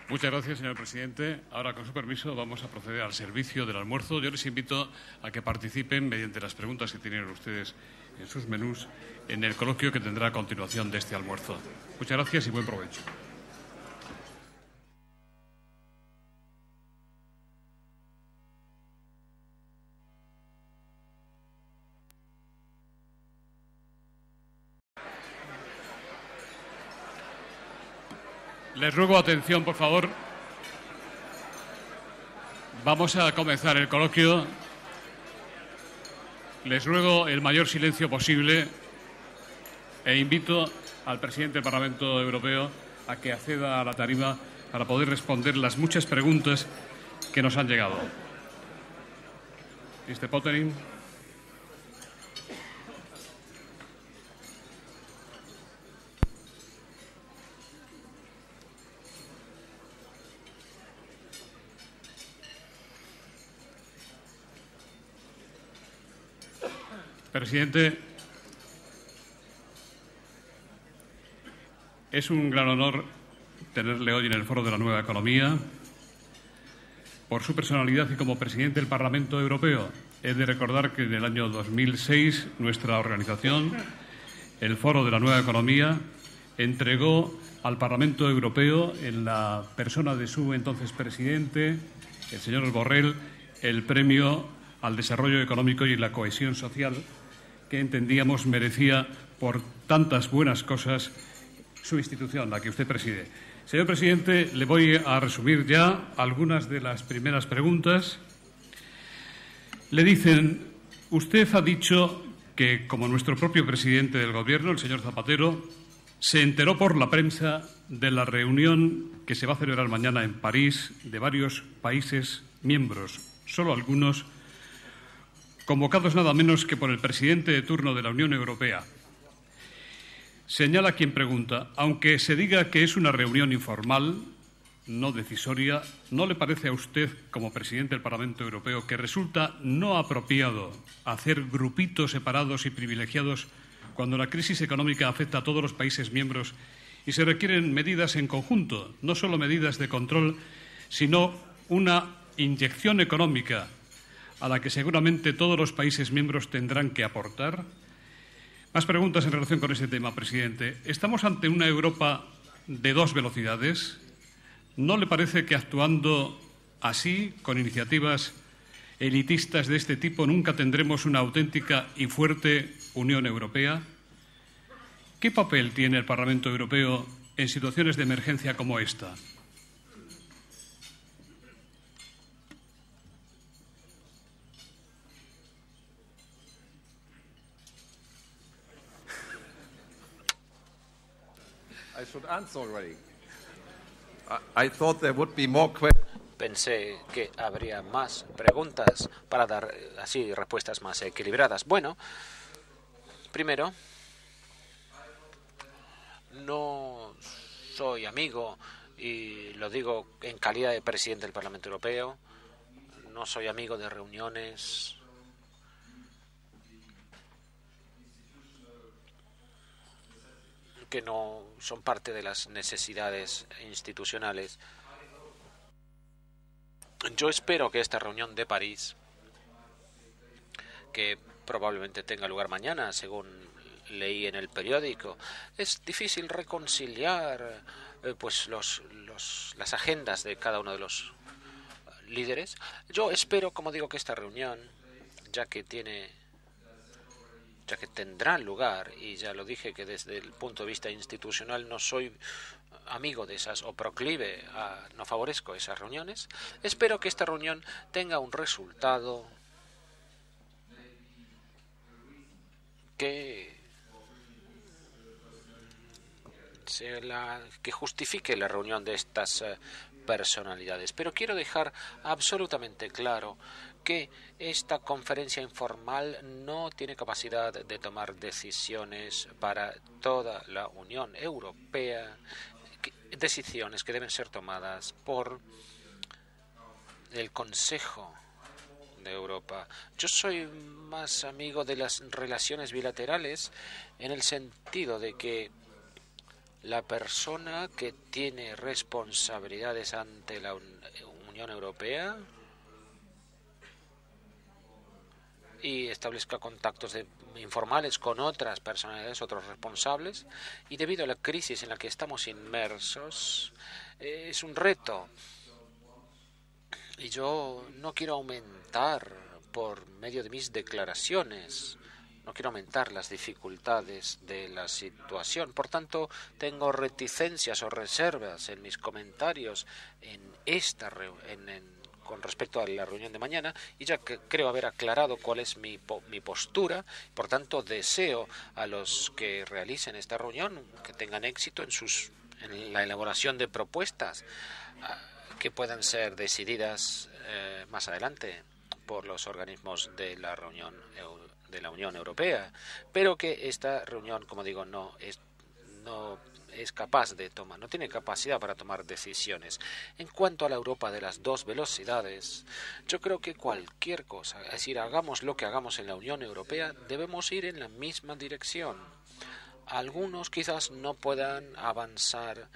Muchas gracias, señor presidente. Ahora, con su permiso, vamos a proceder al servicio del almuerzo. Yo les invito a que participen mediante las preguntas que tienen ustedes en sus menús en el coloquio que tendrá a continuación de este almuerzo. Muchas gracias y buen provecho. Les ruego atención, por favor. Vamos a comenzar el coloquio. Les ruego el mayor silencio posible e invito al presidente del Parlamento Europeo a que acceda a la tarima para poder responder las muchas preguntas que nos han llegado. Mr. Pottering. Presidente, es un gran honor tenerle hoy en el Foro de la Nueva Economía por su personalidad y como presidente del Parlamento Europeo. He de recordar que en el año 2006 nuestra organización, el Foro de la Nueva Economía, entregó al Parlamento Europeo, en la persona de su entonces presidente, el señor Borrell, el premio al desarrollo económico y la cohesión social que entendíamos merecía por tantas buenas cosas su institución, la que usted preside. Señor presidente, le voy a resumir ya algunas de las primeras preguntas. Le dicen, usted ha dicho que, como nuestro propio presidente del Gobierno, el señor Zapatero, se enteró por la prensa de la reunión que se va a celebrar mañana en París de varios países miembros, solo algunos, convocados nada menos que por el presidente de turno de la Unión Europea. Señala quien pregunta, aunque se diga que es una reunión informal, no decisoria, ¿no le parece a usted, como presidente del Parlamento Europeo, que resulta no apropiado hacer grupitos separados y privilegiados cuando la crisis económica afecta a todos los países miembros y se requieren medidas en conjunto, no solo medidas de control, sino una inyección económica a la que seguramente todos los países miembros tendrán que aportar? Más preguntas en relación con este tema, presidente. ¿Estamos ante una Europa de dos velocidades? ¿No le parece que actuando así, con iniciativas elitistas de este tipo, nunca tendremos una auténtica y fuerte Unión Europea? ¿Qué papel tiene el Parlamento Europeo en situaciones de emergencia como esta? I should answer already. I thought there would be more questions. Pensé que habría más preguntas para dar así respuestas más equilibradas. Bueno, primero, no soy amigo, y lo digo en calidad de presidente del Parlamento Europeo, no soy amigo de reuniones que no son parte de las necesidades institucionales. Yo espero que esta reunión de París, que probablemente tenga lugar mañana, según leí en el periódico, es difícil reconciliar pues las agendas de cada uno de los líderes. Yo espero, como digo, que esta reunión, ya que tendrá lugar, y ya lo dije que desde el punto de vista institucional no soy amigo de esas o proclive no favorezco esas reuniones, espero que esta reunión tenga un resultado que justifique la reunión de estas personalidades. Pero quiero dejar absolutamente claro que esta conferencia informal no tiene capacidad de tomar decisiones para toda la Unión Europea, decisiones que deben ser tomadas por el Consejo de Europa. Yo soy más amigo de las relaciones bilaterales en el sentido de que la persona que tiene responsabilidades ante la Unión Europea y establezca contactos informales con otras personalidades, otros responsables, y debido a la crisis en la que estamos inmersos, es un reto. Y yo no quiero aumentar por medio de mis declaraciones, no quiero aumentar las dificultades de la situación. Por tanto, tengo reticencias o reservas en mis comentarios con respecto a la reunión de mañana, y ya que creo haber aclarado cuál es mi postura. Por tanto, deseo a los que realicen esta reunión que tengan éxito en la elaboración de propuestas que puedan ser decididas más adelante. por los organismos de la Unión Europea, pero que esta reunión, como digo, no es capaz de tomar, no tiene capacidad para tomar decisiones. En cuanto a la Europa de las dos velocidades, yo creo que cualquier cosa, es decir, hagamos lo que hagamos en la Unión Europea, debemos ir en la misma dirección. Algunos quizás no puedan avanzar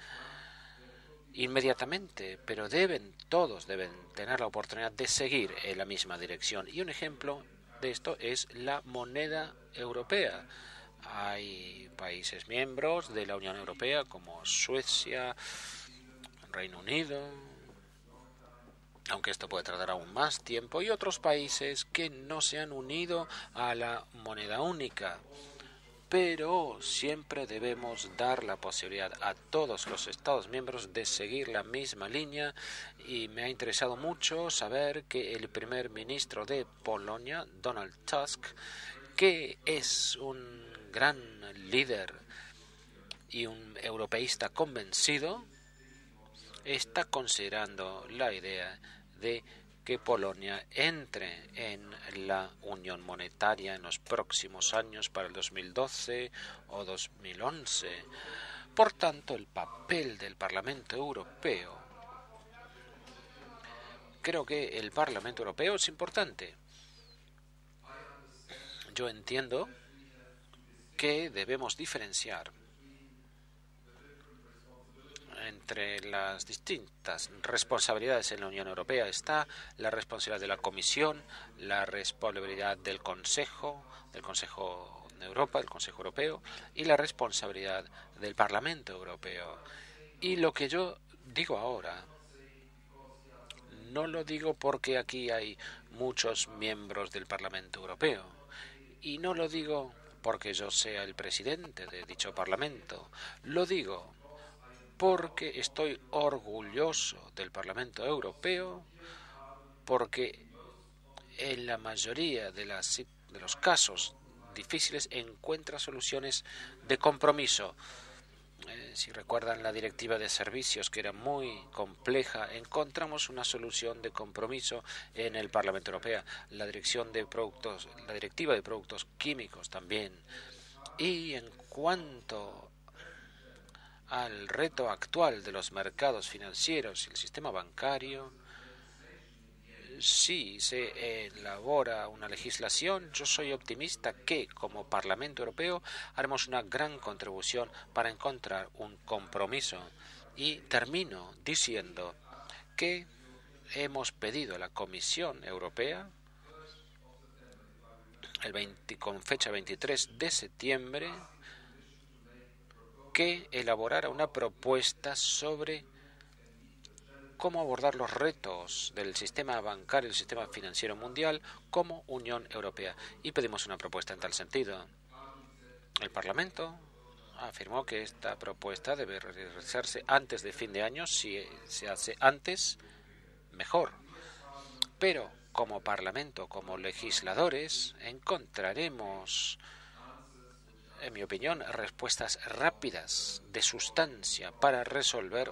inmediatamente, pero todos deben tener la oportunidad de seguir en la misma dirección. Y un ejemplo de esto es la moneda europea. Hay países miembros de la Unión Europea como Suecia, Reino Unido, aunque esto puede tardar aún más tiempo, y otros países que no se han unido a la moneda única. Pero siempre debemos dar la posibilidad a todos los Estados miembros de seguir la misma línea, y me ha interesado mucho saber que el primer ministro de Polonia, Donald Tusk, que es un gran líder y un europeísta convencido, está considerando la idea de que Polonia entre en la Unión Monetaria en los próximos años, para el 2012 o 2011. Por tanto, el papel del Parlamento Europeo, creo que el Parlamento Europeo es importante. Yo entiendo que debemos diferenciar entre las distintas responsabilidades en la Unión Europea. Está la responsabilidad de la Comisión, la responsabilidad del Consejo de Europa, el Consejo Europeo, y la responsabilidad del Parlamento Europeo. Y lo que yo digo ahora, no lo digo porque aquí hay muchos miembros del Parlamento Europeo, y no lo digo porque yo sea el presidente de dicho Parlamento, lo digo porque estoy orgulloso del Parlamento Europeo, porque en la mayoría de los casos difíciles encuentra soluciones de compromiso. Si recuerdan la directiva de servicios, que era muy compleja, encontramos una solución de compromiso en el Parlamento Europeo. La directiva de productos químicos también. Y en cuanto al reto actual de los mercados financieros y el sistema bancario, si se elabora una legislación, yo soy optimista que, como Parlamento Europeo, haremos una gran contribución para encontrar un compromiso. Y termino diciendo que hemos pedido a la Comisión Europea, con fecha 23 de septiembre, que elaborara una propuesta sobre cómo abordar los retos del sistema bancario y el sistema financiero mundial como Unión Europea. Y pedimos una propuesta en tal sentido. El Parlamento afirmó que esta propuesta debe realizarse antes de fin de año. Si se hace antes, mejor. Pero como Parlamento, como legisladores, encontraremos, en mi opinión, respuestas rápidas de sustancia para resolver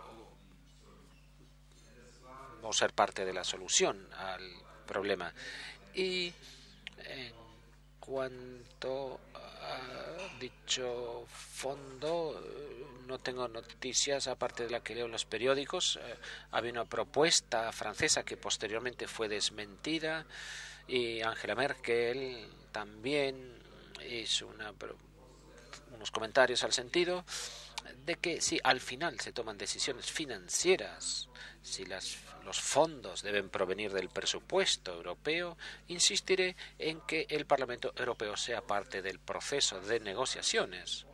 o ser parte de la solución al problema. Y en cuanto a dicho fondo, no tengo noticias aparte de la que leo en los periódicos. Había una propuesta francesa que posteriormente fue desmentida, y Angela Merkel también hizo unos comentarios al sentido de que si al final se toman decisiones financieras, si los fondos deben provenir del presupuesto europeo, insistiré en que el Parlamento Europeo sea parte del proceso de negociaciones.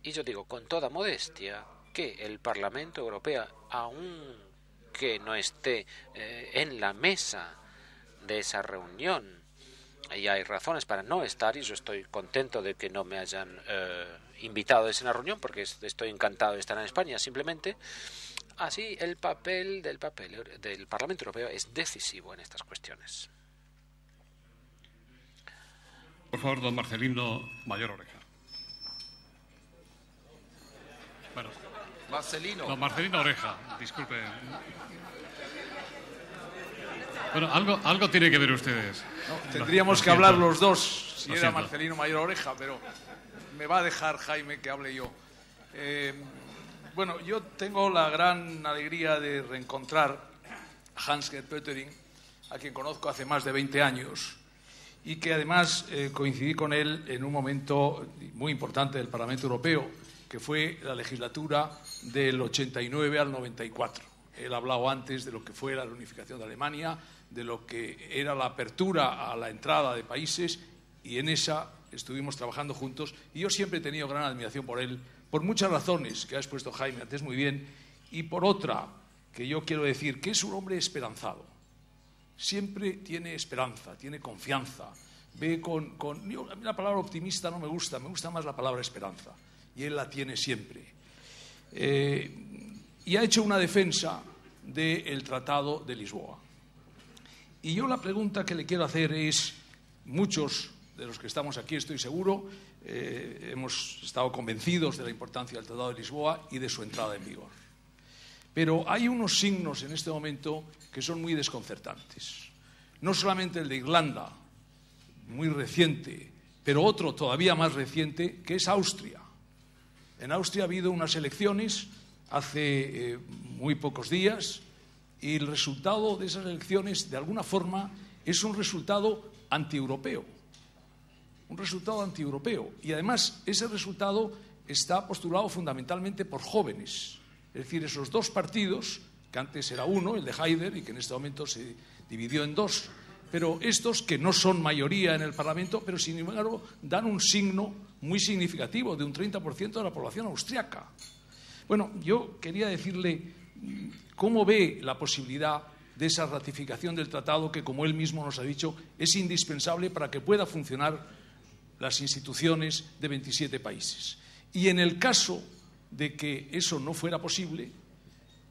Y yo digo con toda modestia que el Parlamento Europeo, aunque no esté en la mesa de esa reunión, y hay razones para no estar, y yo estoy contento de que no me hayan invitado a esa reunión, porque estoy encantado de estar en España, simplemente. Así, el papel del Parlamento Europeo es decisivo en estas cuestiones. Por favor, don Marcelino Mayor Oreja. Bueno, Marcelino. don Marcelino Oreja, disculpe. Bueno, algo tiene que ver ustedes. No, tendríamos que hablar los dos, si Lo era siento. Marcelino Mayor Oreja, pero me va a dejar Jaime que hable yo. Bueno, yo tengo la gran alegría de reencontrar a Hans-Gert Pöttering, a quien conozco hace más de 20 años, y que además coincidí con él en un momento muy importante del Parlamento Europeo, que fue la legislatura del 89 al 94. Él ha hablado antes de lo que fue la reunificación de Alemania, de lo que era la apertura a la entrada de países, y en esa estuvimos trabajando juntos, y yo siempre he tenido gran admiración por él, por muchas razones que ha expuesto Jaime antes muy bien, y por otra que yo quiero decir, que es un hombre esperanzado. Siempre tiene esperanza, tiene confianza, ve a mí la palabra optimista no me gusta más la palabra esperanza, y él la tiene siempre. Y ha hecho una defensa del Tratado de Lisboa. Y yo la pregunta que le quiero hacer es, muchos de los que estamos aquí, estoy seguro, hemos estado convencidos de la importancia del Tratado de Lisboa y de su entrada en vigor. Pero hay unos signos en este momento que son muy desconcertantes. No solamente el de Irlanda, muy reciente, pero otro todavía más reciente, que es Austria. En Austria ha habido unas elecciones hace muy pocos días y el resultado de esas elecciones, de alguna forma, es un resultado antieuropeo. Un resultado antieuropeo. Y además, ese resultado está postulado fundamentalmente por jóvenes. Es decir, esos dos partidos, que antes era uno, el de Haider, y que en este momento se dividió en dos, pero estos que no son mayoría en el Parlamento, pero sin embargo dan un signo muy significativo de un 30% de la población austriaca. Bueno, yo quería decirle cómo ve la posibilidad de esa ratificación del tratado que, como él mismo nos ha dicho, es indispensable para que pueda funcionar las instituciones de 27 países. Y en el caso de que eso no fuera posible,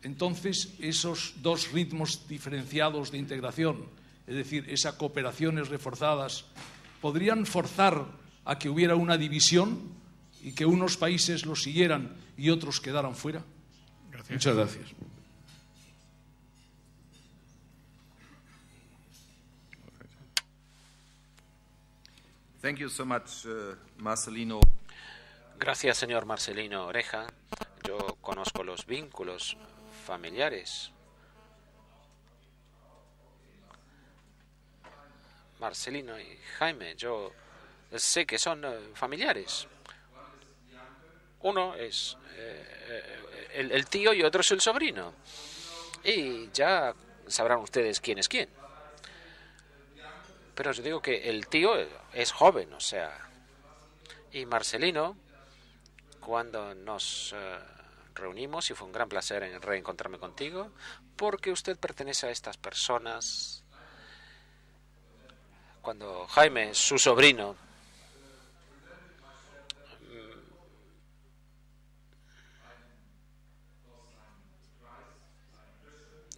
entonces esos dos ritmos diferenciados de integración, es decir, esas cooperaciones reforzadas, podrían forzar a que hubiera una división y que unos países lo siguieran y otros quedaran fuera. Gracias. Muchas gracias. Thank you so much, Marcelino. Gracias, señor Marcelino Oreja. Yo conozco los vínculos familiares. Marcelino y Jaime, yo sé que son familiares. Uno es el tío y otro es el sobrino. Y ya sabrán ustedes quién es quién. Pero yo digo que el tío es joven, o sea. Y Marcelino, cuando nos reunimos, y fue un gran placer en reencontrarme contigo, porque usted pertenece a estas personas. Cuando Jaime, su sobrino,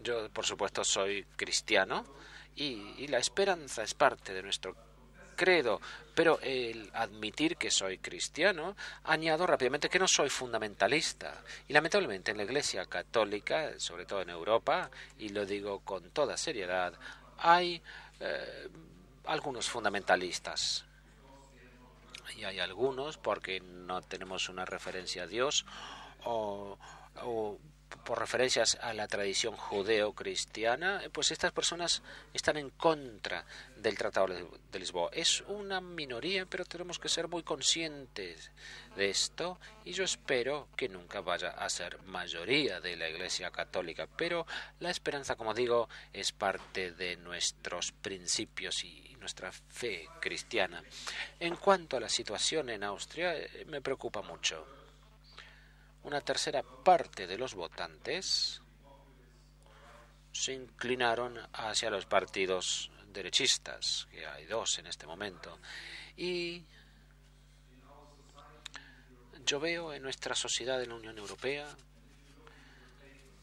yo por supuesto soy cristiano y la esperanza es parte de nuestro credo, pero el admitir que soy cristiano, añado rápidamente que no soy fundamentalista. Y lamentablemente en la Iglesia Católica, sobre todo en Europa, y lo digo con toda seriedad, hay algunos fundamentalistas. Y hay algunos porque no tenemos una referencia a Dios o por referencias a la tradición judeo-cristiana, pues estas personas están en contra del Tratado de Lisboa. Es una minoría, pero tenemos que ser muy conscientes de esto, y yo espero que nunca vaya a ser mayoría de la Iglesia Católica, pero la esperanza, como digo, es parte de nuestros principios y nuestra fe cristiana. En cuanto a la situación en Austria, me preocupa mucho. Una tercera parte de los votantes se inclinaron hacia los partidos derechistas, que hay dos en este momento. Y yo veo en nuestra sociedad en la Unión Europea,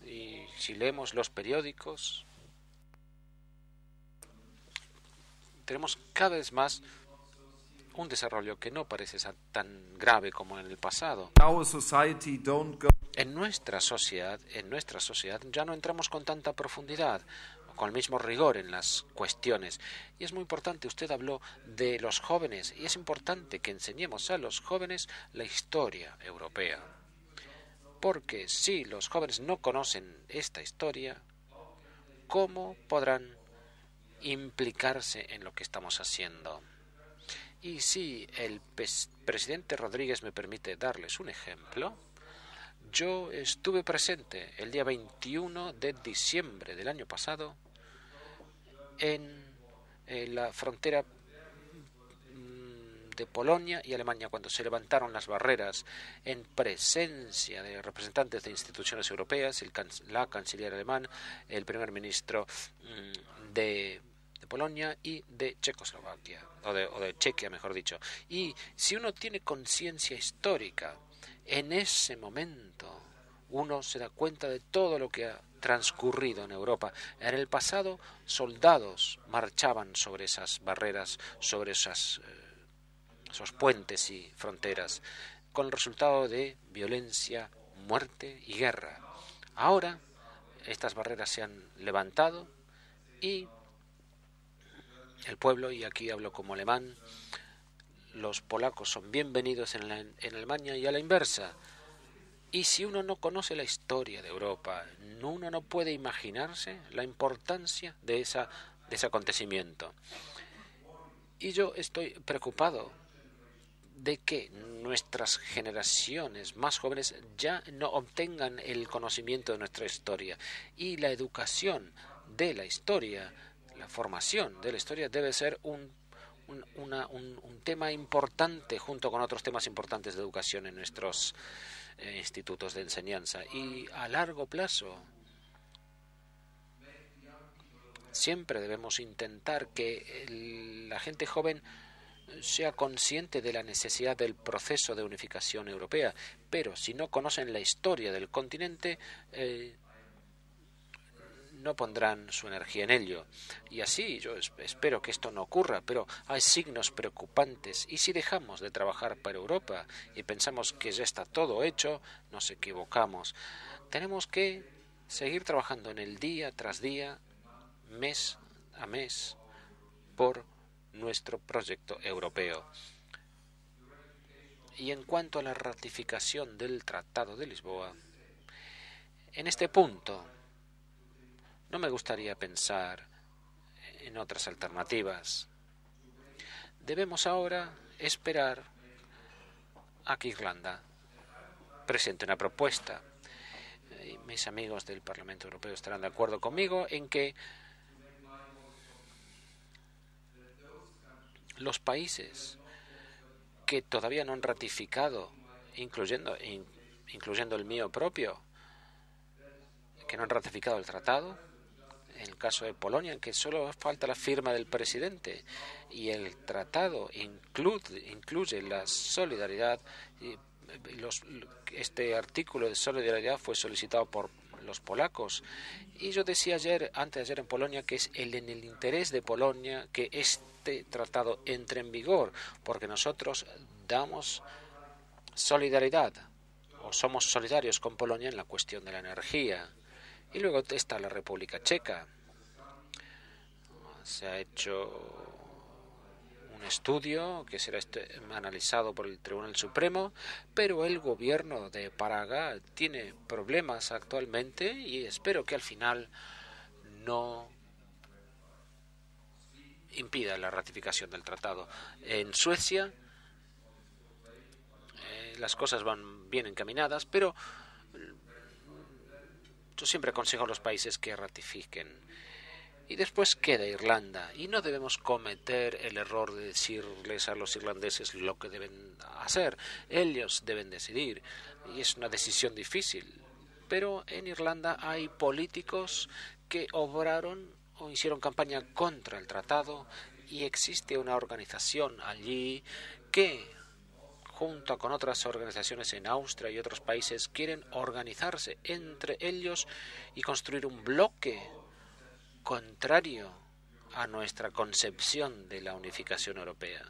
y si leemos los periódicos, tenemos cada vez más un desarrollo que no parece ser tan grave como en el pasado. En nuestra sociedad ya no entramos con tanta profundidad. con el mismo rigor en las cuestiones. Y es muy importante, usted habló de los jóvenes, y es importante que enseñemos a los jóvenes la historia europea. Porque si los jóvenes no conocen esta historia, ¿cómo podrán implicarse en lo que estamos haciendo? Y si el presidente Rodríguez me permite darles un ejemplo, yo estuve presente el día 21 de diciembre del año pasado en la frontera de Polonia y Alemania, cuando se levantaron las barreras, en presencia de representantes de instituciones europeas, la canciller alemán, el primer ministro de Polonia y de Checoslovaquia, o de Chequia, mejor dicho. Y si uno tiene conciencia histórica, en ese momento uno se da cuenta de todo lo que ha transcurrido en Europa. En el pasado, soldados marchaban sobre esas barreras, sobre esos puentes y fronteras, con el resultado de violencia, muerte y guerra. Ahora, estas barreras se han levantado y el pueblo, y aquí hablo como alemán, los polacos son bienvenidos en Alemania y a la inversa. Y si uno no conoce la historia de Europa, uno no puede imaginarse la importancia de ese acontecimiento. Y yo estoy preocupado de que nuestras generaciones más jóvenes ya no obtengan el conocimiento de nuestra historia. Y la educación de la historia, la formación de la historia debe ser un tema importante junto con otros temas importantes de educación en nuestros institutos de enseñanza. Y a largo plazo siempre debemos intentar que la gente joven sea consciente de la necesidad del proceso de unificación europea, pero si no conocen la historia del continente, no pondrán su energía en ello. Y así yo espero que esto no ocurra, pero hay signos preocupantes. Y si dejamos de trabajar para Europa y pensamos que ya está todo hecho, nos equivocamos. Tenemos que seguir trabajando en el día tras día, mes a mes, por nuestro proyecto europeo. Y en cuanto a la ratificación del Tratado de Lisboa, en este punto no me gustaría pensar en otras alternativas. Debemos ahora esperar a que Irlanda presente una propuesta. Y mis amigos del Parlamento Europeo estarán de acuerdo conmigo en que los países que todavía no han ratificado, incluyendo el mío propio, que no han ratificado el tratado, en el caso de Polonia, en que solo falta la firma del presidente, y el tratado incluye la solidaridad. Este artículo de solidaridad fue solicitado por los polacos, y yo decía antes de ayer en Polonia, que es en el interés de Polonia que este tratado entre en vigor, porque nosotros damos solidaridad, o somos solidarios con Polonia en la cuestión de la energía. Y luego está la República Checa. Se ha hecho un estudio que será analizado por el Tribunal Supremo, pero el gobierno de Praga tiene problemas actualmente y espero que al final no impida la ratificación del tratado. En Suecia las cosas van bien encaminadas, pero yo siempre aconsejo a los países que ratifiquen. Y después queda Irlanda. Y no debemos cometer el error de decirles a los irlandeses lo que deben hacer. Ellos deben decidir. Y es una decisión difícil. Pero en Irlanda hay políticos que obraron o hicieron campaña contra el tratado. Y existe una organización allí que, junto con otras organizaciones en Austria y otros países, quieren organizarse entre ellos y construir un bloque contrario a nuestra concepción de la unificación europea.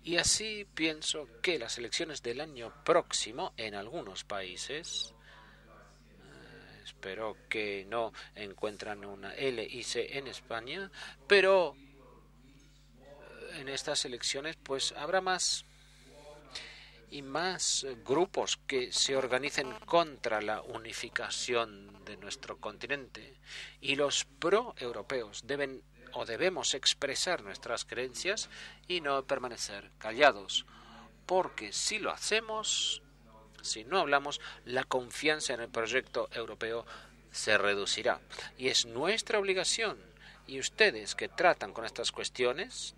Y así pienso que las elecciones del año próximo en algunos países, espero que no encuentran una LIC en España, pero en estas elecciones pues habrá más y más grupos que se organicen contra la unificación de nuestro continente, y los pro-europeos debemos expresar nuestras creencias y no permanecer callados, porque si lo hacemos, si no hablamos, la confianza en el proyecto europeo se reducirá, y es nuestra obligación. Y ustedes que tratan con estas cuestiones,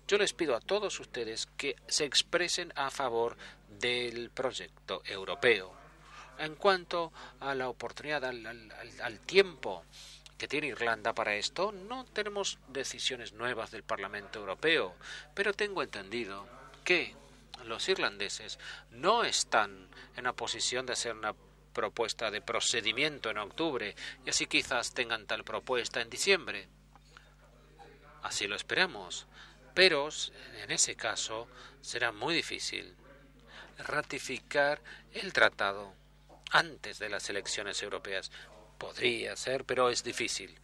yo les pido a todos ustedes que se expresen a favor del proyecto europeo. En cuanto a la oportunidad, al tiempo que tiene Irlanda para esto, no tenemos decisiones nuevas del Parlamento Europeo, pero tengo entendido que los irlandeses no están en la posición de hacer una propuesta de procedimiento en octubre, y así quizás tengan tal propuesta en diciembre. Así lo esperamos. Pero en ese caso será muy difícil ratificar el tratado antes de las elecciones europeas. Podría ser, pero es difícil.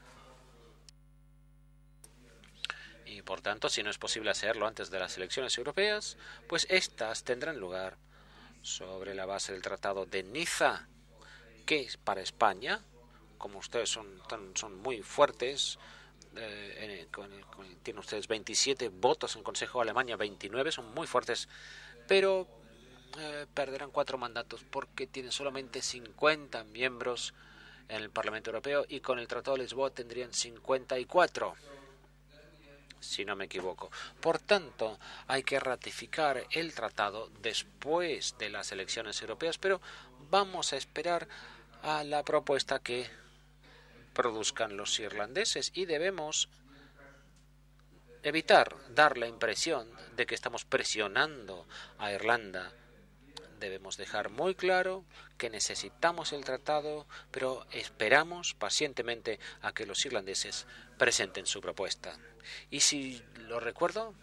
Y por tanto, si no es posible hacerlo antes de las elecciones europeas, pues éstas tendrán lugar sobre la base del Tratado de Niza, que para España, como ustedes son muy fuertes, tienen ustedes 27 votos en el Consejo, Alemania 29, son muy fuertes, pero perderán 4 mandatos porque tienen solamente 50 miembros en el Parlamento Europeo, y con el Tratado de Lisboa tendrían 54, si no me equivoco. Por tanto, hay que ratificar el tratado después de las elecciones europeas, pero vamos a esperar a la propuesta que produzcan los irlandeses, y debemos evitar dar la impresión de que estamos presionando a Irlanda. Debemos dejar muy claro que necesitamos el tratado, pero esperamos pacientemente a que los irlandeses presenten su propuesta. Y si lo recuerdo,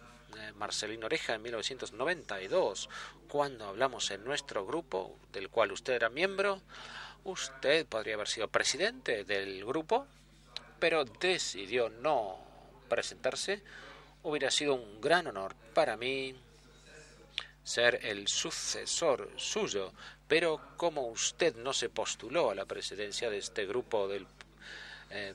Marcelino Oreja en 1992, cuando hablamos en nuestro grupo, del cual usted era miembro, usted podría haber sido presidente del grupo, pero decidió no presentarse. Hubiera sido un gran honor para mí ser el sucesor suyo, pero como usted no se postuló a la presidencia de este grupo del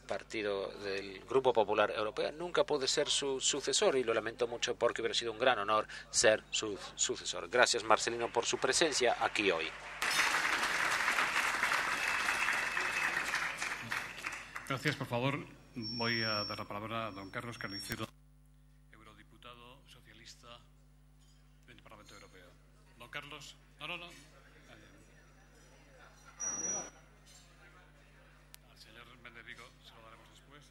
partido del Grupo Popular Europeo, nunca pude ser su sucesor, y lo lamento mucho porque hubiera sido un gran honor ser su sucesor. Gracias, Marcelino, por su presencia aquí hoy. Gracias. Por favor, voy a dar la palabra a don Carlos Carnicero, eurodiputado socialista del Parlamento Europeo. Don Carlos, no. Al señor Méndez Vigo se lo daremos después.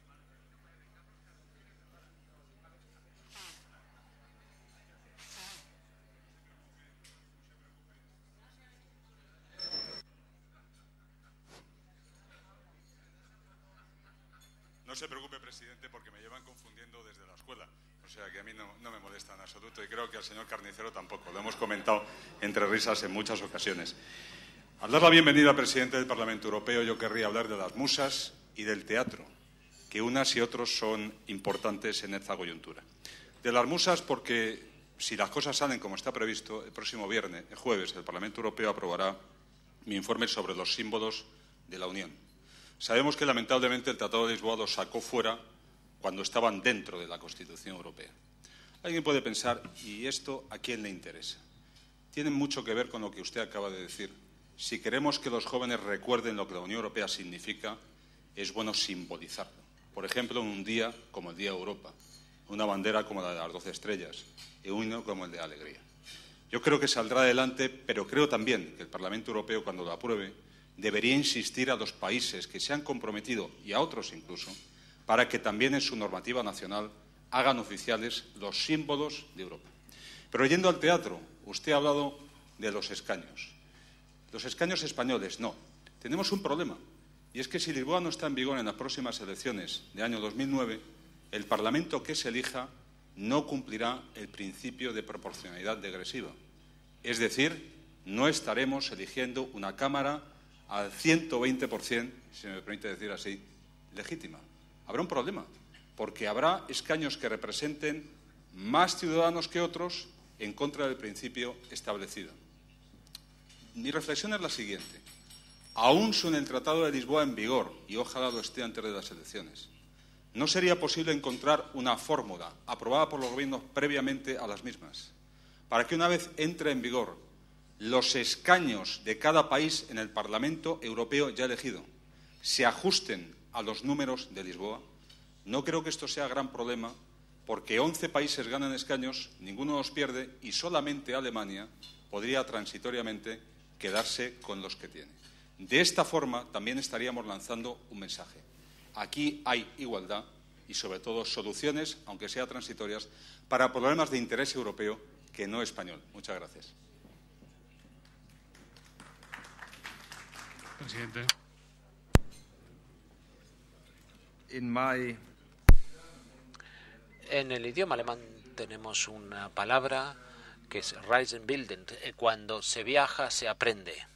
No se preocupe, presidente, porque me llevan confundiendo desde la escuela. O sea que a mí no me molesta en absoluto, y creo que al señor Carnicero tampoco. Lo hemos comentado entre risas en muchas ocasiones. Al dar la bienvenida al presidente del Parlamento Europeo, yo querría hablar de las musas y del teatro, que unas y otros son importantes en esta coyuntura. De las musas porque, si las cosas salen como está previsto, el próximo jueves, el Parlamento Europeo aprobará mi informe sobre los símbolos de la Unión. Sabemos que, lamentablemente, el Tratado de Lisboa los sacó fuera cuando estaban dentro de la Constitución Europea. Alguien puede pensar, ¿y esto a quién le interesa? Tiene mucho que ver con lo que usted acaba de decir. Si queremos que los jóvenes recuerden lo que la Unión Europea significa, es bueno simbolizarlo. Por ejemplo, en un día como el Día de Europa, una bandera como la de las 12 estrellas y uno como el de la alegría. Yo creo que saldrá adelante, pero creo también que el Parlamento Europeo, cuando lo apruebe, debería insistir a los países que se han comprometido, y a otros incluso, para que también en su normativa nacional hagan oficiales los símbolos de Europa. Pero yendo al teatro, usted ha hablado de los escaños. Los escaños españoles, no. Tenemos un problema, y es que si Lisboa no está en vigor en las próximas elecciones de año 2009, el Parlamento que se elija no cumplirá el principio de proporcionalidad degresiva. Es decir, no estaremos eligiendo una Cámara al 120%, si me permite decir así, legítima. Habrá un problema, porque habrá escaños que representen más ciudadanos que otros en contra del principio establecido. Mi reflexión es la siguiente. Aún con el Tratado de Lisboa en vigor, y ojalá lo esté antes de las elecciones, ¿no sería posible encontrar una fórmula aprobada por los gobiernos previamente a las mismas, para que una vez entre en vigor los escaños de cada país en el Parlamento Europeo ya elegido se ajusten a los números de Lisboa? No creo que esto sea gran problema, porque 11 países ganan escaños, ninguno los pierde y solamente Alemania podría transitoriamente quedarse con los que tiene. De esta forma también estaríamos lanzando un mensaje. Aquí hay igualdad y, sobre todo, soluciones, aunque sean transitorias, para problemas de interés europeo que no español. Muchas gracias. Presidente. En el idioma alemán tenemos una palabra que es Reisen bilden. Cuando se viaja, se aprende.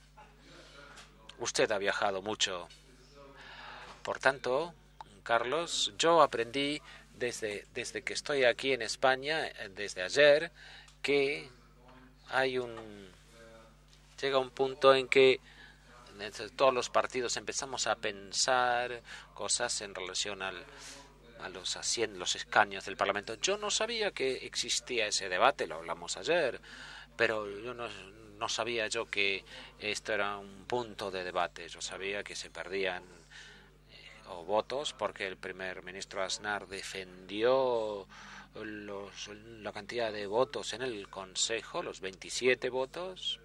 Usted ha viajado mucho. Por tanto, Carlos, yo aprendí desde que estoy aquí en España, desde ayer, que llega un punto en que todos los partidos empezamos a pensar cosas en relación a los escaños del Parlamento. Yo no sabía que existía ese debate, lo hablamos ayer, pero yo no sabía yo que esto era un punto de debate. Yo sabía que se perdían votos porque el primer ministro Aznar defendió la cantidad de votos en el Consejo, los 27 votos.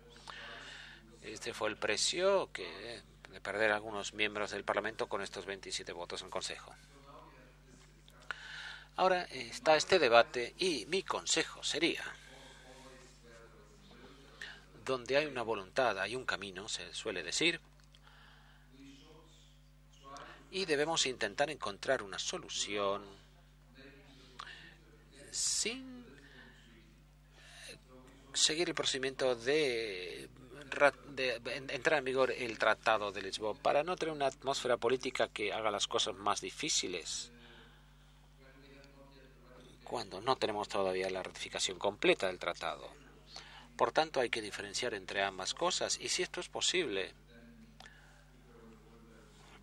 Este fue el precio de perder a algunos miembros del Parlamento con estos 27 votos en el Consejo. Ahora está este debate y mi consejo sería: donde hay una voluntad, hay un camino, se suele decir, y debemos intentar encontrar una solución sin seguir el procedimiento de entrar en vigor el Tratado de Lisboa, para no tener una atmósfera política que haga las cosas más difíciles cuando no tenemos todavía la ratificación completa del tratado. Por tanto, hay que diferenciar entre ambas cosas, y si esto es posible,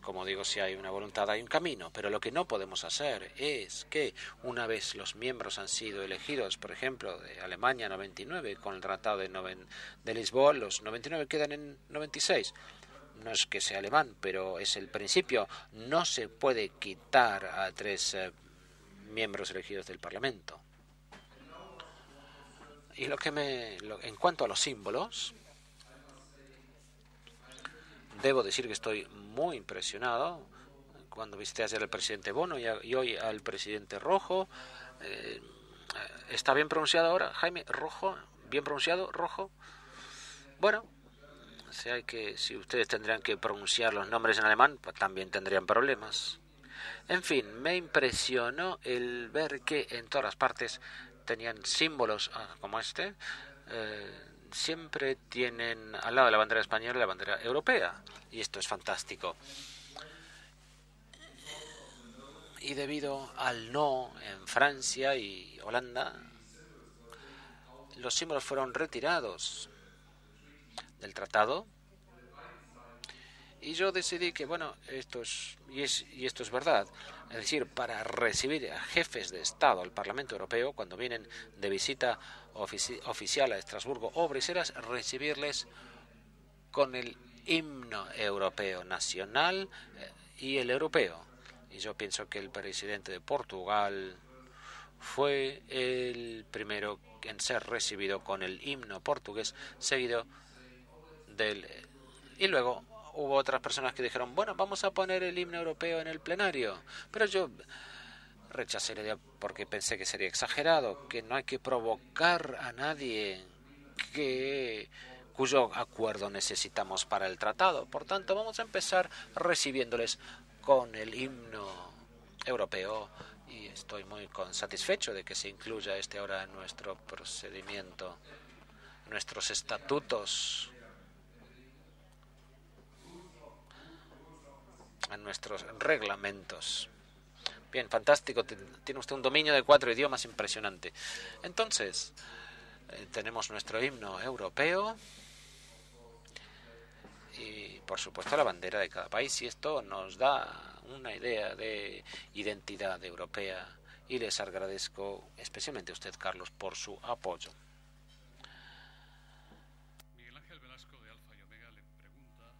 como digo, si hay una voluntad, hay un camino, pero lo que no podemos hacer es que una vez los miembros han sido elegidos, por ejemplo, de Alemania 99, con el Tratado de Lisboa, los 99 quedan en 96. No es que sea alemán, pero es el principio. No se puede quitar a 3 miembros elegidos del Parlamento. Y en cuanto a los símbolos, debo decir que estoy muy impresionado cuando visité ayer al presidente Bono y hoy al presidente Rojo. ¿Está bien pronunciado ahora, Jaime? ¿Rojo? ¿Bien pronunciado? ¿Rojo? Bueno, si ustedes tendrían que pronunciar los nombres en alemán, pues también tendrían problemas. En fin, me impresionó el ver que en todas las partes tenían símbolos como este. Siempre tienen al lado de la bandera española la bandera europea, y esto es fantástico. Y debido al no en Francia y Holanda, los símbolos fueron retirados del tratado, y yo decidí que, bueno, esto es verdad. Es decir, para recibir a jefes de Estado al Parlamento Europeo, cuando vienen de visita oficial a Estrasburgo o Bruselas, recibirles con el himno europeo nacional y el europeo. Y yo pienso que el presidente de Portugal fue el primero en ser recibido con el himno portugués, seguido y luego hubo otras personas que dijeron, bueno, vamos a poner el himno europeo en el plenario. Pero yo rechacé la idea porque pensé que sería exagerado, que no hay que provocar a nadie cuyo acuerdo necesitamos para el tratado. Por tanto, vamos a empezar recibiéndoles con el himno europeo, y estoy muy satisfecho de que se incluya ahora en nuestro procedimiento, nuestros estatutos. en nuestros reglamentos. Bien, fantástico. Tiene usted un dominio de 4 idiomas impresionante. Entonces, tenemos nuestro himno europeo y, por supuesto, la bandera de cada país. Y esto nos da una idea de identidad europea. Y les agradezco especialmente a usted, Carlos, por su apoyo. Miguel Ángel Velasco, de Alfa y Omega, le pregunta,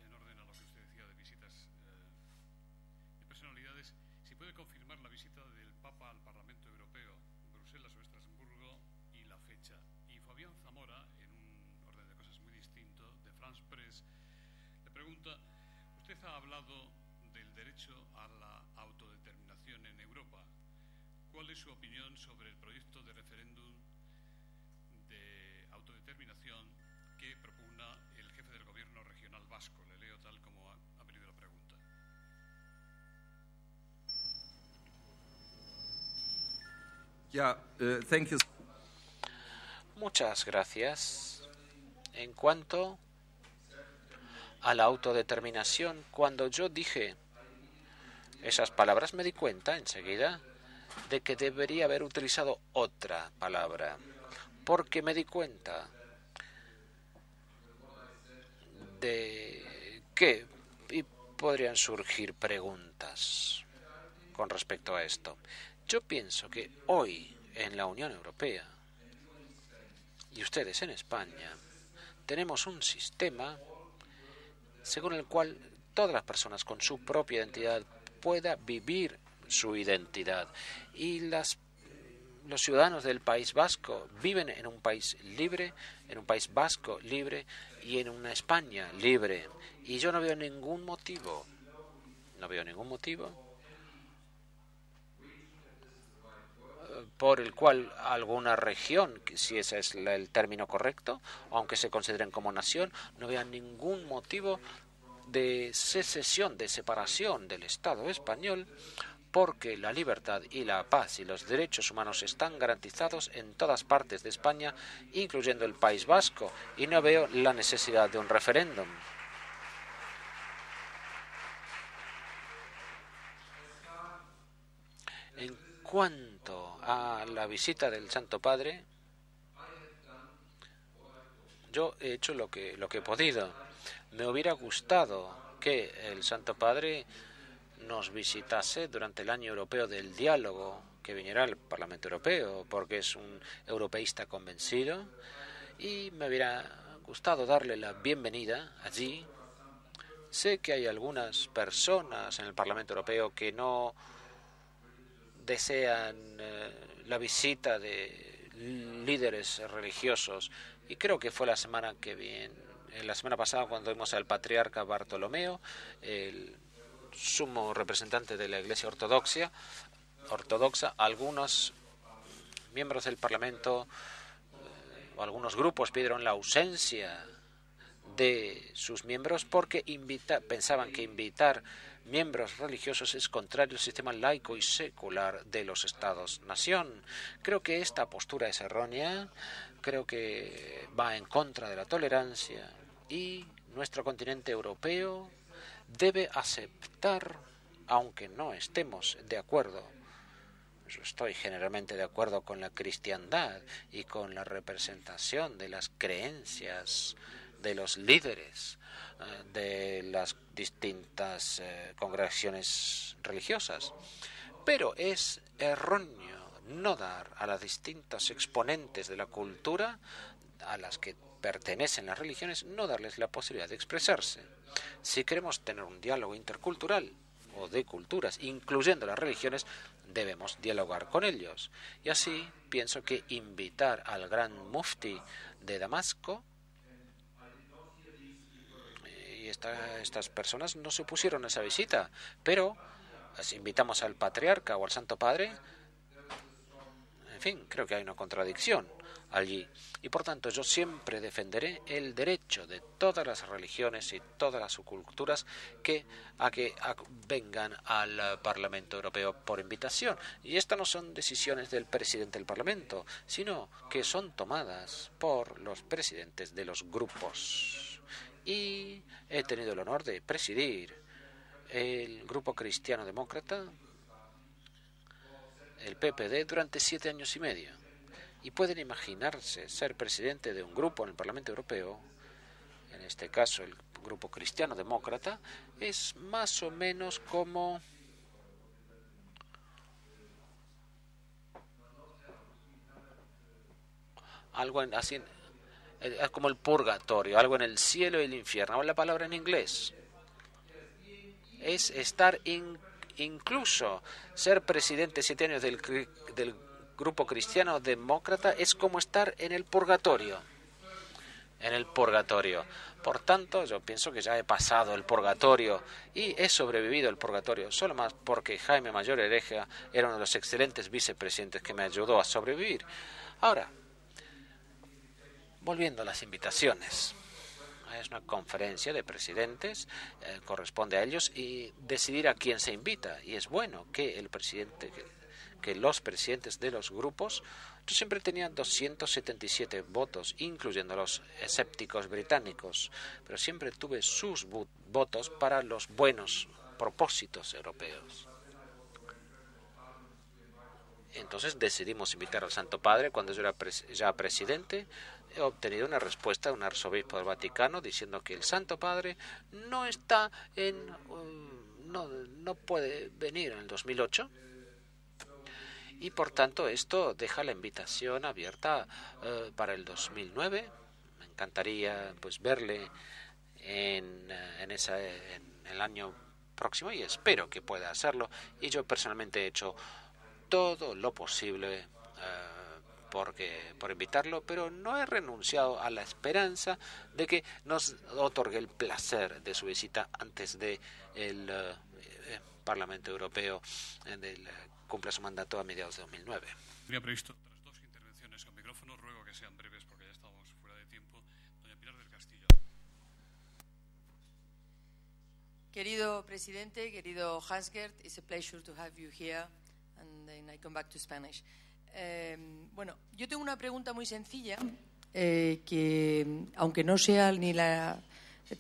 en orden a lo que usted decía de visitas de personalidades, si puede confirmar la visita del Papa al Parlamento Europeo, Bruselas o Estrasburgo, y la fecha. Y Fabián Zamora, en un orden de cosas muy distinto, de France Press, le pregunta, usted ha hablado del derecho a la autodeterminación en Europa. ¿Cuál es su opinión sobre el proyecto de referéndum de autodeterminación que propugna el jefe del gobierno regional vasco? Le leo tal como ha venido la pregunta. Thank you. Muchas gracias. En cuanto a la autodeterminación, cuando yo dije esas palabras me di cuenta enseguida de que debería haber utilizado otra palabra, porque me di cuenta de que podrían surgir preguntas con respecto a esto. Yo pienso que hoy en la Unión Europea y ustedes en España tenemos un sistema según el cual todas las personas con su propia identidad pueda vivir su identidad. Y los ciudadanos del País Vasco viven en un país libre, en un País Vasco libre y en una España libre. Y yo no veo ningún motivo por el cual alguna región, si ese es el término correcto, aunque se consideren como nación, no veo ningún motivo de secesión, de separación del Estado español, porque la libertad y la paz y los derechos humanos están garantizados en todas partes de España, incluyendo el País Vasco, y no veo la necesidad de un referéndum. En cuanto a la visita del Santo Padre, yo he hecho lo que he podido. Me hubiera gustado que el Santo Padre nos visitase durante el año europeo del diálogo, que viniera al Parlamento Europeo, porque es un europeísta convencido, y me hubiera gustado darle la bienvenida allí. Sé que hay algunas personas en el Parlamento Europeo que no desean la visita de líderes religiosos, y creo que fue la semana pasada cuando vimos al patriarca Bartolomeo, el sumo representante de la Iglesia ortodoxa. Algunos miembros del Parlamento o algunos grupos pidieron la ausencia de sus miembros porque pensaban que invitar miembros religiosos es contrario al sistema laico y secular de los Estados-nación. Creo que esta postura es errónea, creo que va en contra de la tolerancia, y nuestro continente europeo debe aceptar, aunque no estemos de acuerdo. Yo estoy generalmente de acuerdo con la cristiandad y con la representación de las creencias de los líderes de las distintas congregaciones religiosas, pero es erróneo no dar a las distintas exponentes de la cultura a las que pertenecen las religiones, no darles la posibilidad de expresarse. Si queremos tener un diálogo intercultural o de culturas, incluyendo las religiones, debemos dialogar con ellos. Y así pienso que invitar al gran mufti de Damasco, y estas personas no se opusieron a esa visita, pero si invitamos al patriarca o al Santo Padre, en fin, creo que hay una contradicción allí. Y por tanto yo siempre defenderé el derecho de todas las religiones y todas las subculturas a que vengan al Parlamento Europeo por invitación. Y estas no son decisiones del presidente del Parlamento, sino que son tomadas por los presidentes de los grupos. y he tenido el honor de presidir el Grupo Cristiano Demócrata, el PPD, durante 7 años y medio. Y pueden imaginarse ser presidente de un grupo en el Parlamento Europeo, en este caso el Grupo Cristiano Demócrata, es más o menos como algo así, como el purgatorio, algo en el cielo y el infierno. La palabra en inglés es estar incluso ser presidente 7 años del Grupo Cristiano Demócrata es como estar en el purgatorio. En el purgatorio. Por tanto, yo pienso que ya he pasado el purgatorio y he sobrevivido el purgatorio, solo más porque Jaime Mayor Oreja era uno de los excelentes vicepresidentes que me ayudó a sobrevivir. Ahora, volviendo a las invitaciones. Es una conferencia de presidentes, corresponde a ellos y decidir a quién se invita. Y es bueno que el presidente, que los presidentes de los grupos, yo siempre tenía 277 votos, incluyendo los escépticos británicos, pero siempre tuve sus votos para los buenos propósitos europeos. Entonces decidimos invitar al Santo Padre cuando yo era ya presidente. He obtenido una respuesta de un arzobispo del Vaticano diciendo que el Santo Padre no está no puede venir en el 2008 y por tanto esto deja la invitación abierta para el 2009. Me encantaría pues verle en el año próximo y espero que pueda hacerlo, y yo personalmente he hecho todo lo posible por invitarlo, pero no he renunciado a la esperanza de que nos otorgue el placer de su visita antes de el Parlamento Europeo cumpla su mandato a mediados de 2009. Tenía previsto otras 2 intervenciones con micrófono, ruego que sean breves porque ya estamos fuera de tiempo. Doña Pilar del Castillo. Querido presidente, querido Hans-Gert, it's a pleasure to have you here, and then I come back to Spanish. Bueno, yo tengo una pregunta muy sencilla, que aunque no sea ni la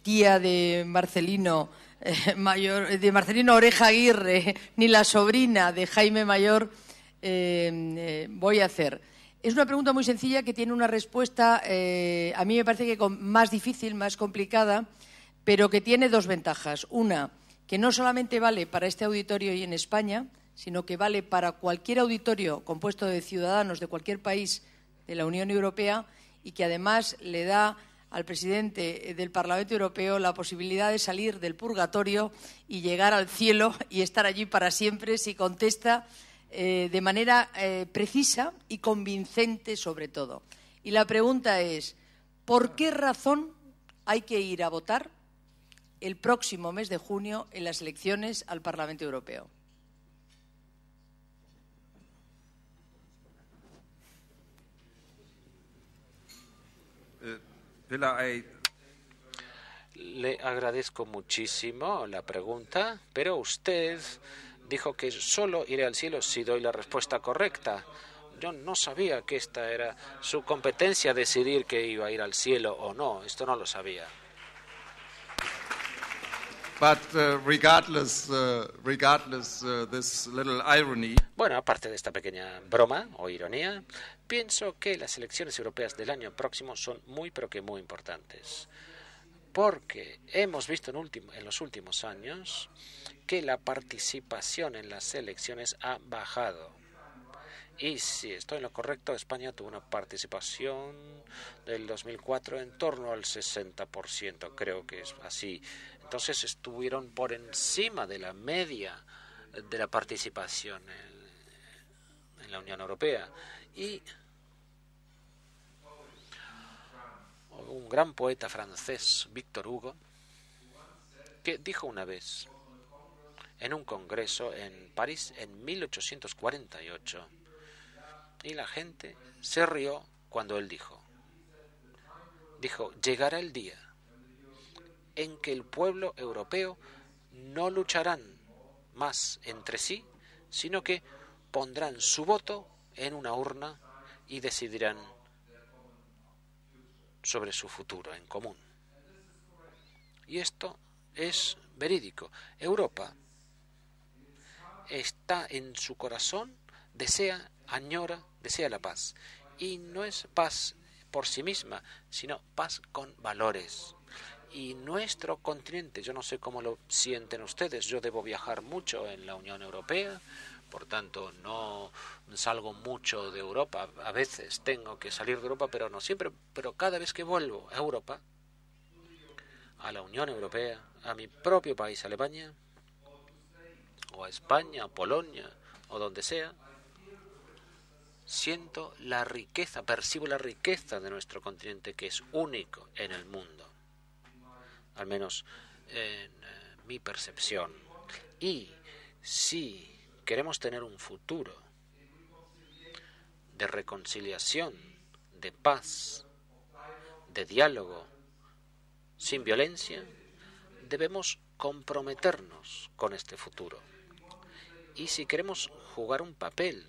tía de Marcelino Mayor, de Marcelino Oreja Aguirre, ni la sobrina de Jaime Mayor, voy a hacer. Es una pregunta muy sencilla que tiene una respuesta, a mí me parece que más difícil, más complicada, pero que tiene 2 ventajas. Una, que no solamente vale para este auditorio y en España, sino que vale para cualquier auditorio compuesto de ciudadanos de cualquier país de la Unión Europea, y que además le da al presidente del Parlamento Europeo la posibilidad de salir del purgatorio y llegar al cielo y estar allí para siempre si contesta de manera precisa y convincente sobre todo. Y la pregunta es, ¿por qué razón hay que ir a votar el próximo mes de junio en las elecciones al Parlamento Europeo? Le agradezco muchísimo la pregunta, pero usted dijo que solo iré al cielo si doy la respuesta correcta. Yo no sabía que esta era su competencia, decidir que iba a ir al cielo o no. Esto no lo sabía. But regardless this little irony. Bueno, aparte de esta pequeña broma o ironía, pienso que las elecciones europeas del año próximo son muy, pero que muy importantes. Porque hemos visto en los últimos años que la participación en las elecciones ha bajado. Y si estoy en lo correcto, España tuvo una participación del 2004 en torno al 60%, creo que es así. Entonces estuvieron por encima de la media de la participación en la Unión Europea. Y un gran poeta francés, Victor Hugo, que dijo una vez en un congreso en París en 1848, y la gente se rió cuando él dijo, llegará el día en que el pueblo europeo no lucharán más entre sí, sino que pondrán su voto en una urna y decidirán sobre su futuro en común. Y esto es verídico. Europa está en su corazón, desea, añora, desea la paz. Y no es paz por sí misma, sino paz con valores. Y nuestro continente, yo no sé cómo lo sienten ustedes, yo debo viajar mucho en la Unión Europea, por tanto no salgo mucho de Europa, a veces tengo que salir de Europa, pero no siempre, pero cada vez que vuelvo a Europa, a la Unión Europea, a mi propio país, Alemania, o a España, o Polonia, o donde sea, siento la riqueza, percibo la riqueza de nuestro continente, que es único en el mundo, al menos en mi percepción. Y si queremos tener un futuro de reconciliación, de paz, de diálogo, sin violencia, debemos comprometernos con este futuro. Y si queremos jugar un papel,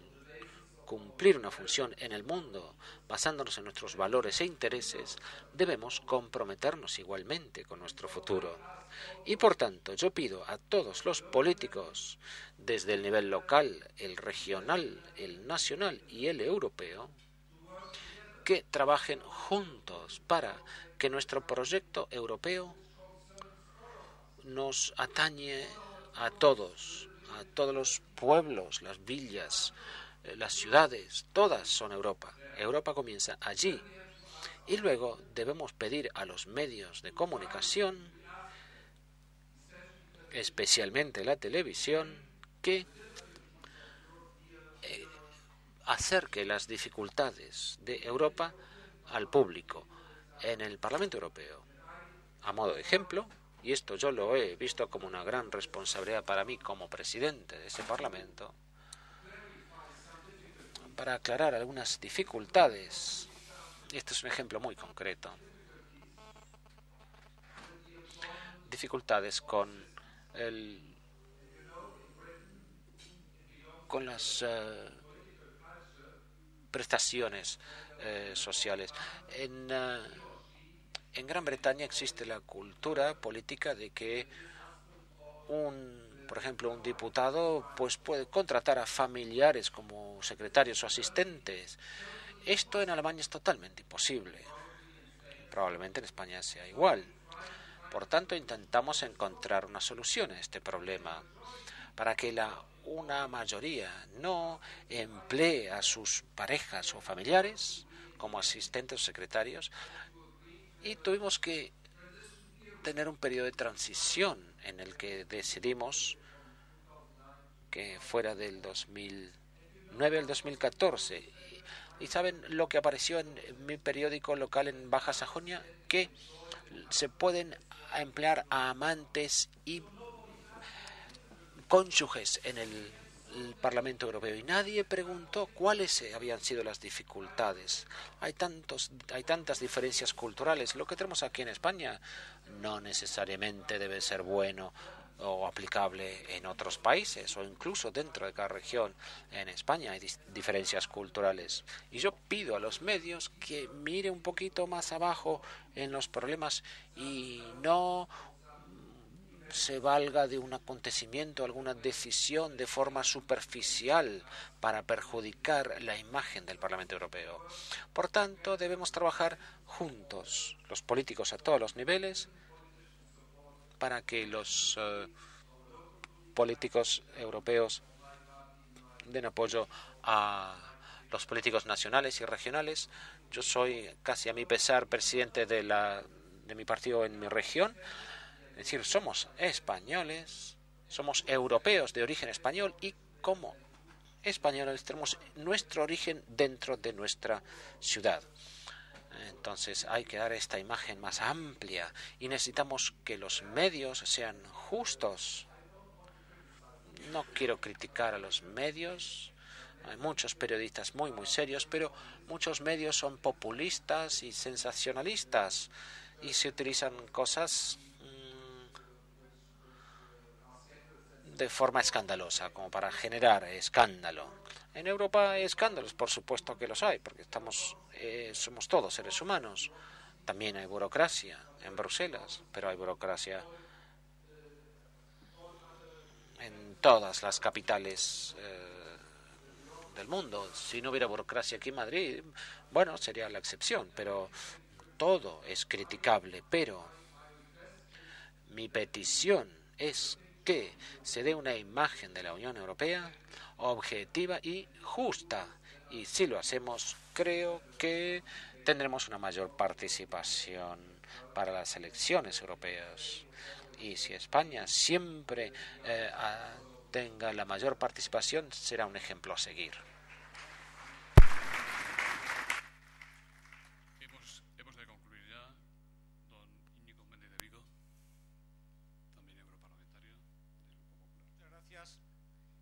cumplir una función en el mundo, basándonos en nuestros valores e intereses, debemos comprometernos igualmente con nuestro futuro. Y por tanto, yo pido a todos los políticos, desde el nivel local, el regional, el nacional y el europeo, que trabajen juntos para que nuestro proyecto europeo nos atañe a todos los pueblos, las villas, las ciudades, todas son Europa. Europa comienza allí. Y luego debemos pedir a los medios de comunicación, especialmente la televisión, que acerque las dificultades de Europa al público. En el Parlamento Europeo, a modo de ejemplo, y esto yo lo he visto como una gran responsabilidad para mí como presidente de ese Parlamento, para aclarar algunas dificultades. Este es un ejemplo muy concreto. Dificultades con las prestaciones sociales. En Gran Bretaña existe la cultura política de que por ejemplo, un diputado pues puede contratar a familiares como secretarios o asistentes. Esto en Alemania es totalmente imposible. Probablemente en España sea igual. Por tanto, intentamos encontrar una solución a este problema para que una mayoría no emplee a sus parejas o familiares como asistentes o secretarios. Y tuvimos que tener un periodo de transición en el que decidimos que fuera del 2009 al 2014. ¿Y saben lo que apareció en mi periódico local en Baja Sajonia? Que se pueden emplear a amantes y cónyuges en el Parlamento Europeo, y nadie preguntó cuáles habían sido las dificultades. Hay tantas diferencias culturales. Lo que tenemos aquí en España no necesariamente debe ser bueno o aplicable en otros países, o incluso dentro de cada región. En España hay diferencias culturales, y yo pido a los medios que mire un poquito más abajo en los problemas y no se valga de un acontecimiento, alguna decisión de forma superficial para perjudicar la imagen del Parlamento Europeo. Por tanto, debemos trabajar juntos, los políticos a todos los niveles, para que los políticos europeos den apoyo a los políticos nacionales y regionales. Yo soy, casi a mi pesar, presidente de mi partido en mi región. Es decir, somos españoles, somos europeos de origen español, y como españoles tenemos nuestro origen dentro de nuestra ciudad. Entonces hay que dar esta imagen más amplia, y necesitamos que los medios sean justos. No quiero criticar a los medios. Hay muchos periodistas muy serios, pero muchos medios son populistas y sensacionalistas, y se utilizan cosas de forma escandalosa, como para generar escándalo. En Europa hay escándalos, por supuesto que los hay, porque somos todos seres humanos, También hay burocracia en Bruselas, pero hay burocracia en todas las capitales del mundo. Si no hubiera burocracia aquí en Madrid, bueno, sería la excepción, pero todo es criticable. Pero mi petición es que se dé una imagen de la Unión Europea objetiva y justa. Y si lo hacemos, creo que tendremos una mayor participación para las elecciones europeas. Y si España siempre tenga la mayor participación, será un ejemplo a seguir. Hemos de concluir ya. Don Íñigo Méndez de Vigo, también europarlamentario del Grupo Popular. Muchas gracias.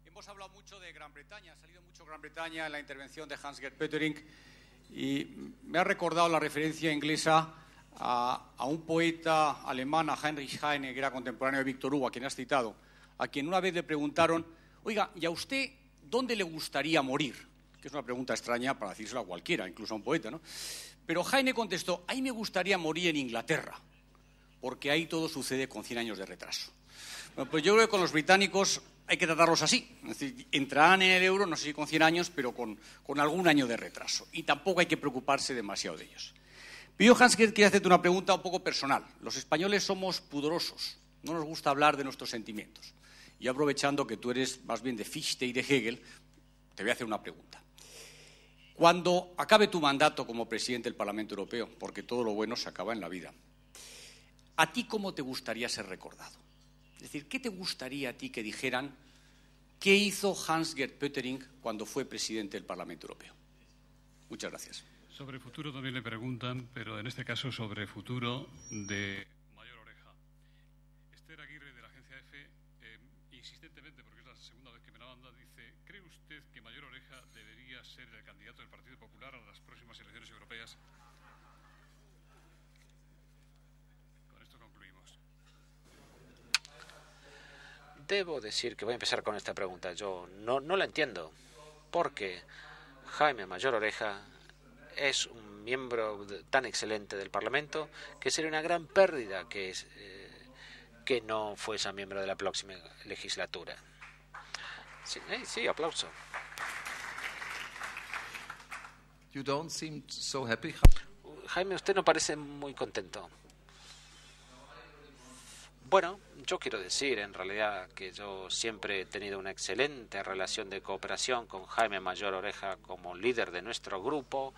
Hemos hablado mucho de Gran Bretaña, ha salido mucho Gran Bretaña en la intervención de Hans-Gert Pöttering y me ha recordado la referencia inglesa a un poeta alemán, a Heinrich Heine, que era contemporáneo de Víctor Hugo, a quien has citado, a quien una vez le preguntaron: oiga, ¿y a usted dónde le gustaría morir? Que es una pregunta extraña para decírselo a cualquiera, incluso a un poeta, ¿no? Pero Heine contestó: ahí me gustaría morir en Inglaterra, porque ahí todo sucede con 100 años de retraso. Bueno, pues yo creo que con los británicos hay que tratarlos así. Es decir, entrarán en el euro, no sé si con 100 años, pero con algún año de retraso. Y tampoco hay que preocuparse demasiado de ellos. Pero yo, Hans-Gert, quiero hacerte una pregunta un poco personal. Los españoles somos pudorosos, no nos gusta hablar de nuestros sentimientos. Y aprovechando que tú eres más bien de Fichte y de Hegel, te voy a hacer una pregunta. Cuando acabe tu mandato como presidente del Parlamento Europeo, porque todo lo bueno se acaba en la vida, ¿a ti cómo te gustaría ser recordado? Es decir, ¿qué te gustaría a ti que dijeran qué hizo Hans-Gert Pöttering cuando fue presidente del Parlamento Europeo? Muchas gracias. Sobre futuro también le preguntan, pero en este caso sobre futuro de Mayor Oreja. Esther Aguirre, de la agencia EFE, insistentemente, porque es la segunda vez que me la manda, dice: ¿cree usted que Mayor Oreja debería ser el candidato del Partido Popular a las próximas elecciones europeas? Con esto concluimos. Debo decir que voy a empezar con esta pregunta. Yo no la entiendo, porque Jaime Mayor Oreja es un miembro tan excelente del Parlamento que sería una gran pérdida que no fuese miembro de la próxima legislatura. Sí, aplauso. You don't seem so happy. Jaime, usted no parece muy contento. Bueno, yo quiero decir en realidad que yo siempre he tenido una excelente relación de cooperación con Jaime Mayor Oreja como líder de nuestro grupo,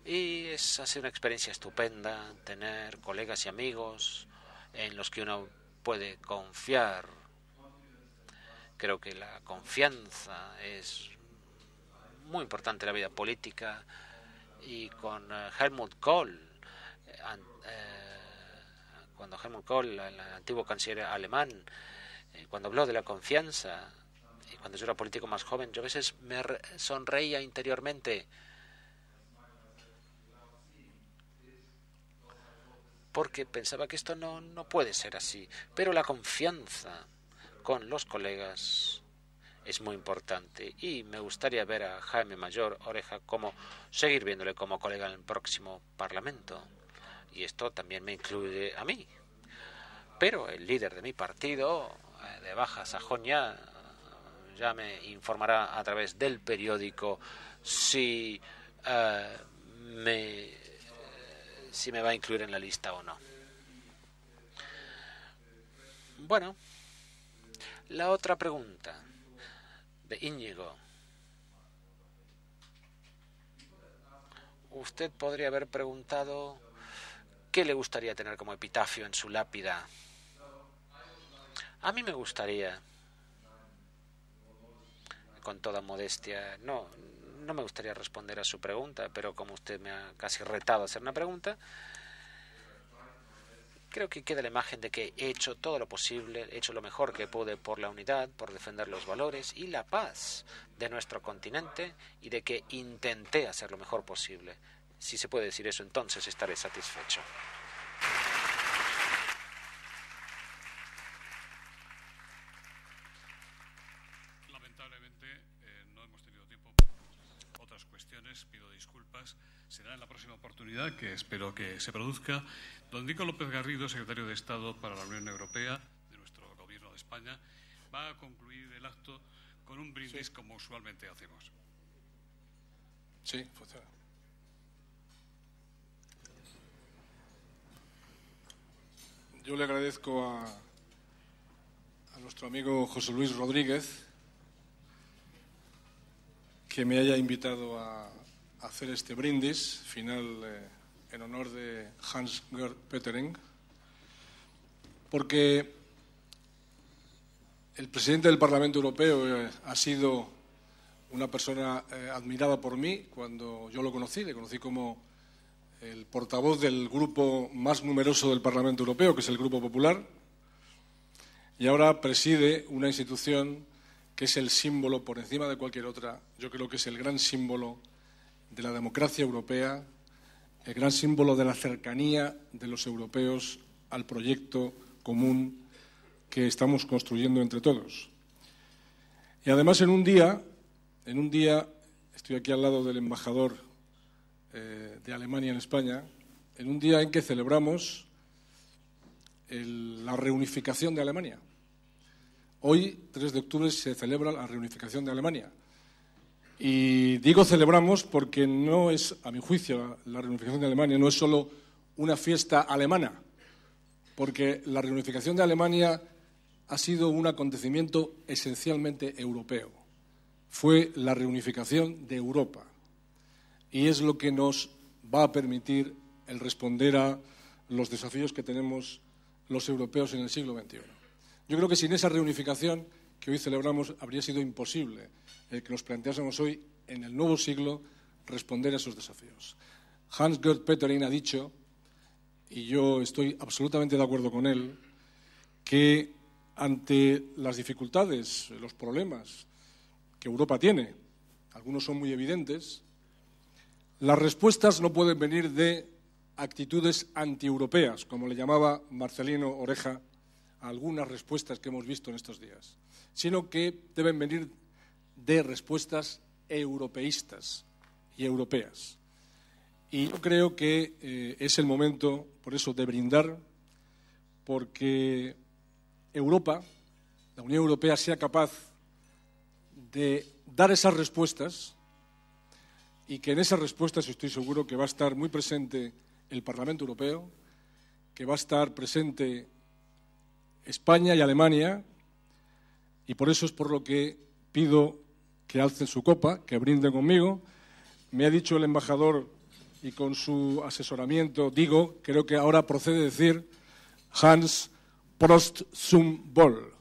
y ha sido una experiencia estupenda tener colegas y amigos en los que uno puede confiar. Creo que la confianza es muy importante en la vida política, y con Helmut Kohl, cuando Helmut Kohl, el antiguo canciller alemán, cuando habló de la confianza, y cuando yo era político más joven, yo a veces me sonreía interiormente, porque pensaba que esto no puede ser así. Pero la confianza con los colegas es muy importante, y me gustaría ver a Jaime Mayor Oreja seguir viéndole como colega en el próximo Parlamento. Y esto también me incluye a mí. Pero el líder de mi partido, de Baja Sajonia, ya me informará a través del periódico si me va a incluir en la lista o no. Bueno, la otra pregunta de Íñigo. Usted podría haber preguntado qué le gustaría tener como epitafio en su lápida. A mí me gustaría, con toda modestia, no me gustaría responder a su pregunta, pero como usted me ha casi retado a hacer una pregunta, creo que queda la imagen de que he hecho todo lo posible, he hecho lo mejor que pude por la unidad, por defender los valores y la paz de nuestro continente, y de que intenté hacer lo mejor posible. Si se puede decir eso, entonces estaré satisfecho. Lamentablemente no hemos tenido tiempo por otras cuestiones. les pido disculpas. Será en la próxima oportunidad, que espero que se produzca. Don Nico López Garrido, secretario de Estado para la Unión Europea de nuestro Gobierno de España, va a concluir el acto con un brindis, sí, como usualmente hacemos. Sí, funciona. Yo le agradezco a nuestro amigo José Luis Rodríguez que me haya invitado a hacer este brindis final en honor de Hans-Gert Pöttering, porque el presidente del Parlamento Europeo ha sido una persona admirada por mí cuando yo lo conocí. Le conocí como el portavoz del grupo más numeroso del Parlamento Europeo, que es el Grupo Popular, y ahora preside una institución que es el símbolo, por encima de cualquier otra, yo creo que es el gran símbolo de la democracia europea, el gran símbolo de la cercanía de los europeos al proyecto común que estamos construyendo entre todos. Y además en un día, estoy aquí al lado del embajador de Alemania en España, en un día en que celebramos la reunificación de Alemania. Hoy, 3 de octubre, se celebra la reunificación de Alemania. Y digo celebramos porque no es, a mi juicio, la reunificación de Alemania no es solo una fiesta alemana, porque la reunificación de Alemania ha sido un acontecimiento esencialmente europeo. Fue la reunificación de Europa y es lo que nos va a permitir el responder a los desafíos que tenemos los europeos en el siglo XXI. Yo creo que sin esa reunificación que hoy celebramos habría sido imposible que nos planteásemos hoy, en el nuevo siglo, responder a esos desafíos. Hans-Gert Pöttering ha dicho, y yo estoy absolutamente de acuerdo con él, que ante las dificultades, los problemas que Europa tiene, algunos son muy evidentes, las respuestas no pueden venir de actitudes antieuropeas, como le llamaba Marcelino Oreja a algunas respuestas que hemos visto en estos días, sino que deben venir de respuestas europeístas y europeas. Y yo creo que es el momento, por eso, de brindar porque Europa, la Unión Europea, sea capaz de dar esas respuestas y que en esas respuestas estoy seguro que va a estar muy presente el Parlamento Europeo, que va a estar presente España y Alemania, y por eso es por lo que pido que alcen su copa, que brinden conmigo. Me ha dicho el embajador, y con su asesoramiento creo que ahora procede decir Hans Prost zum Wohl.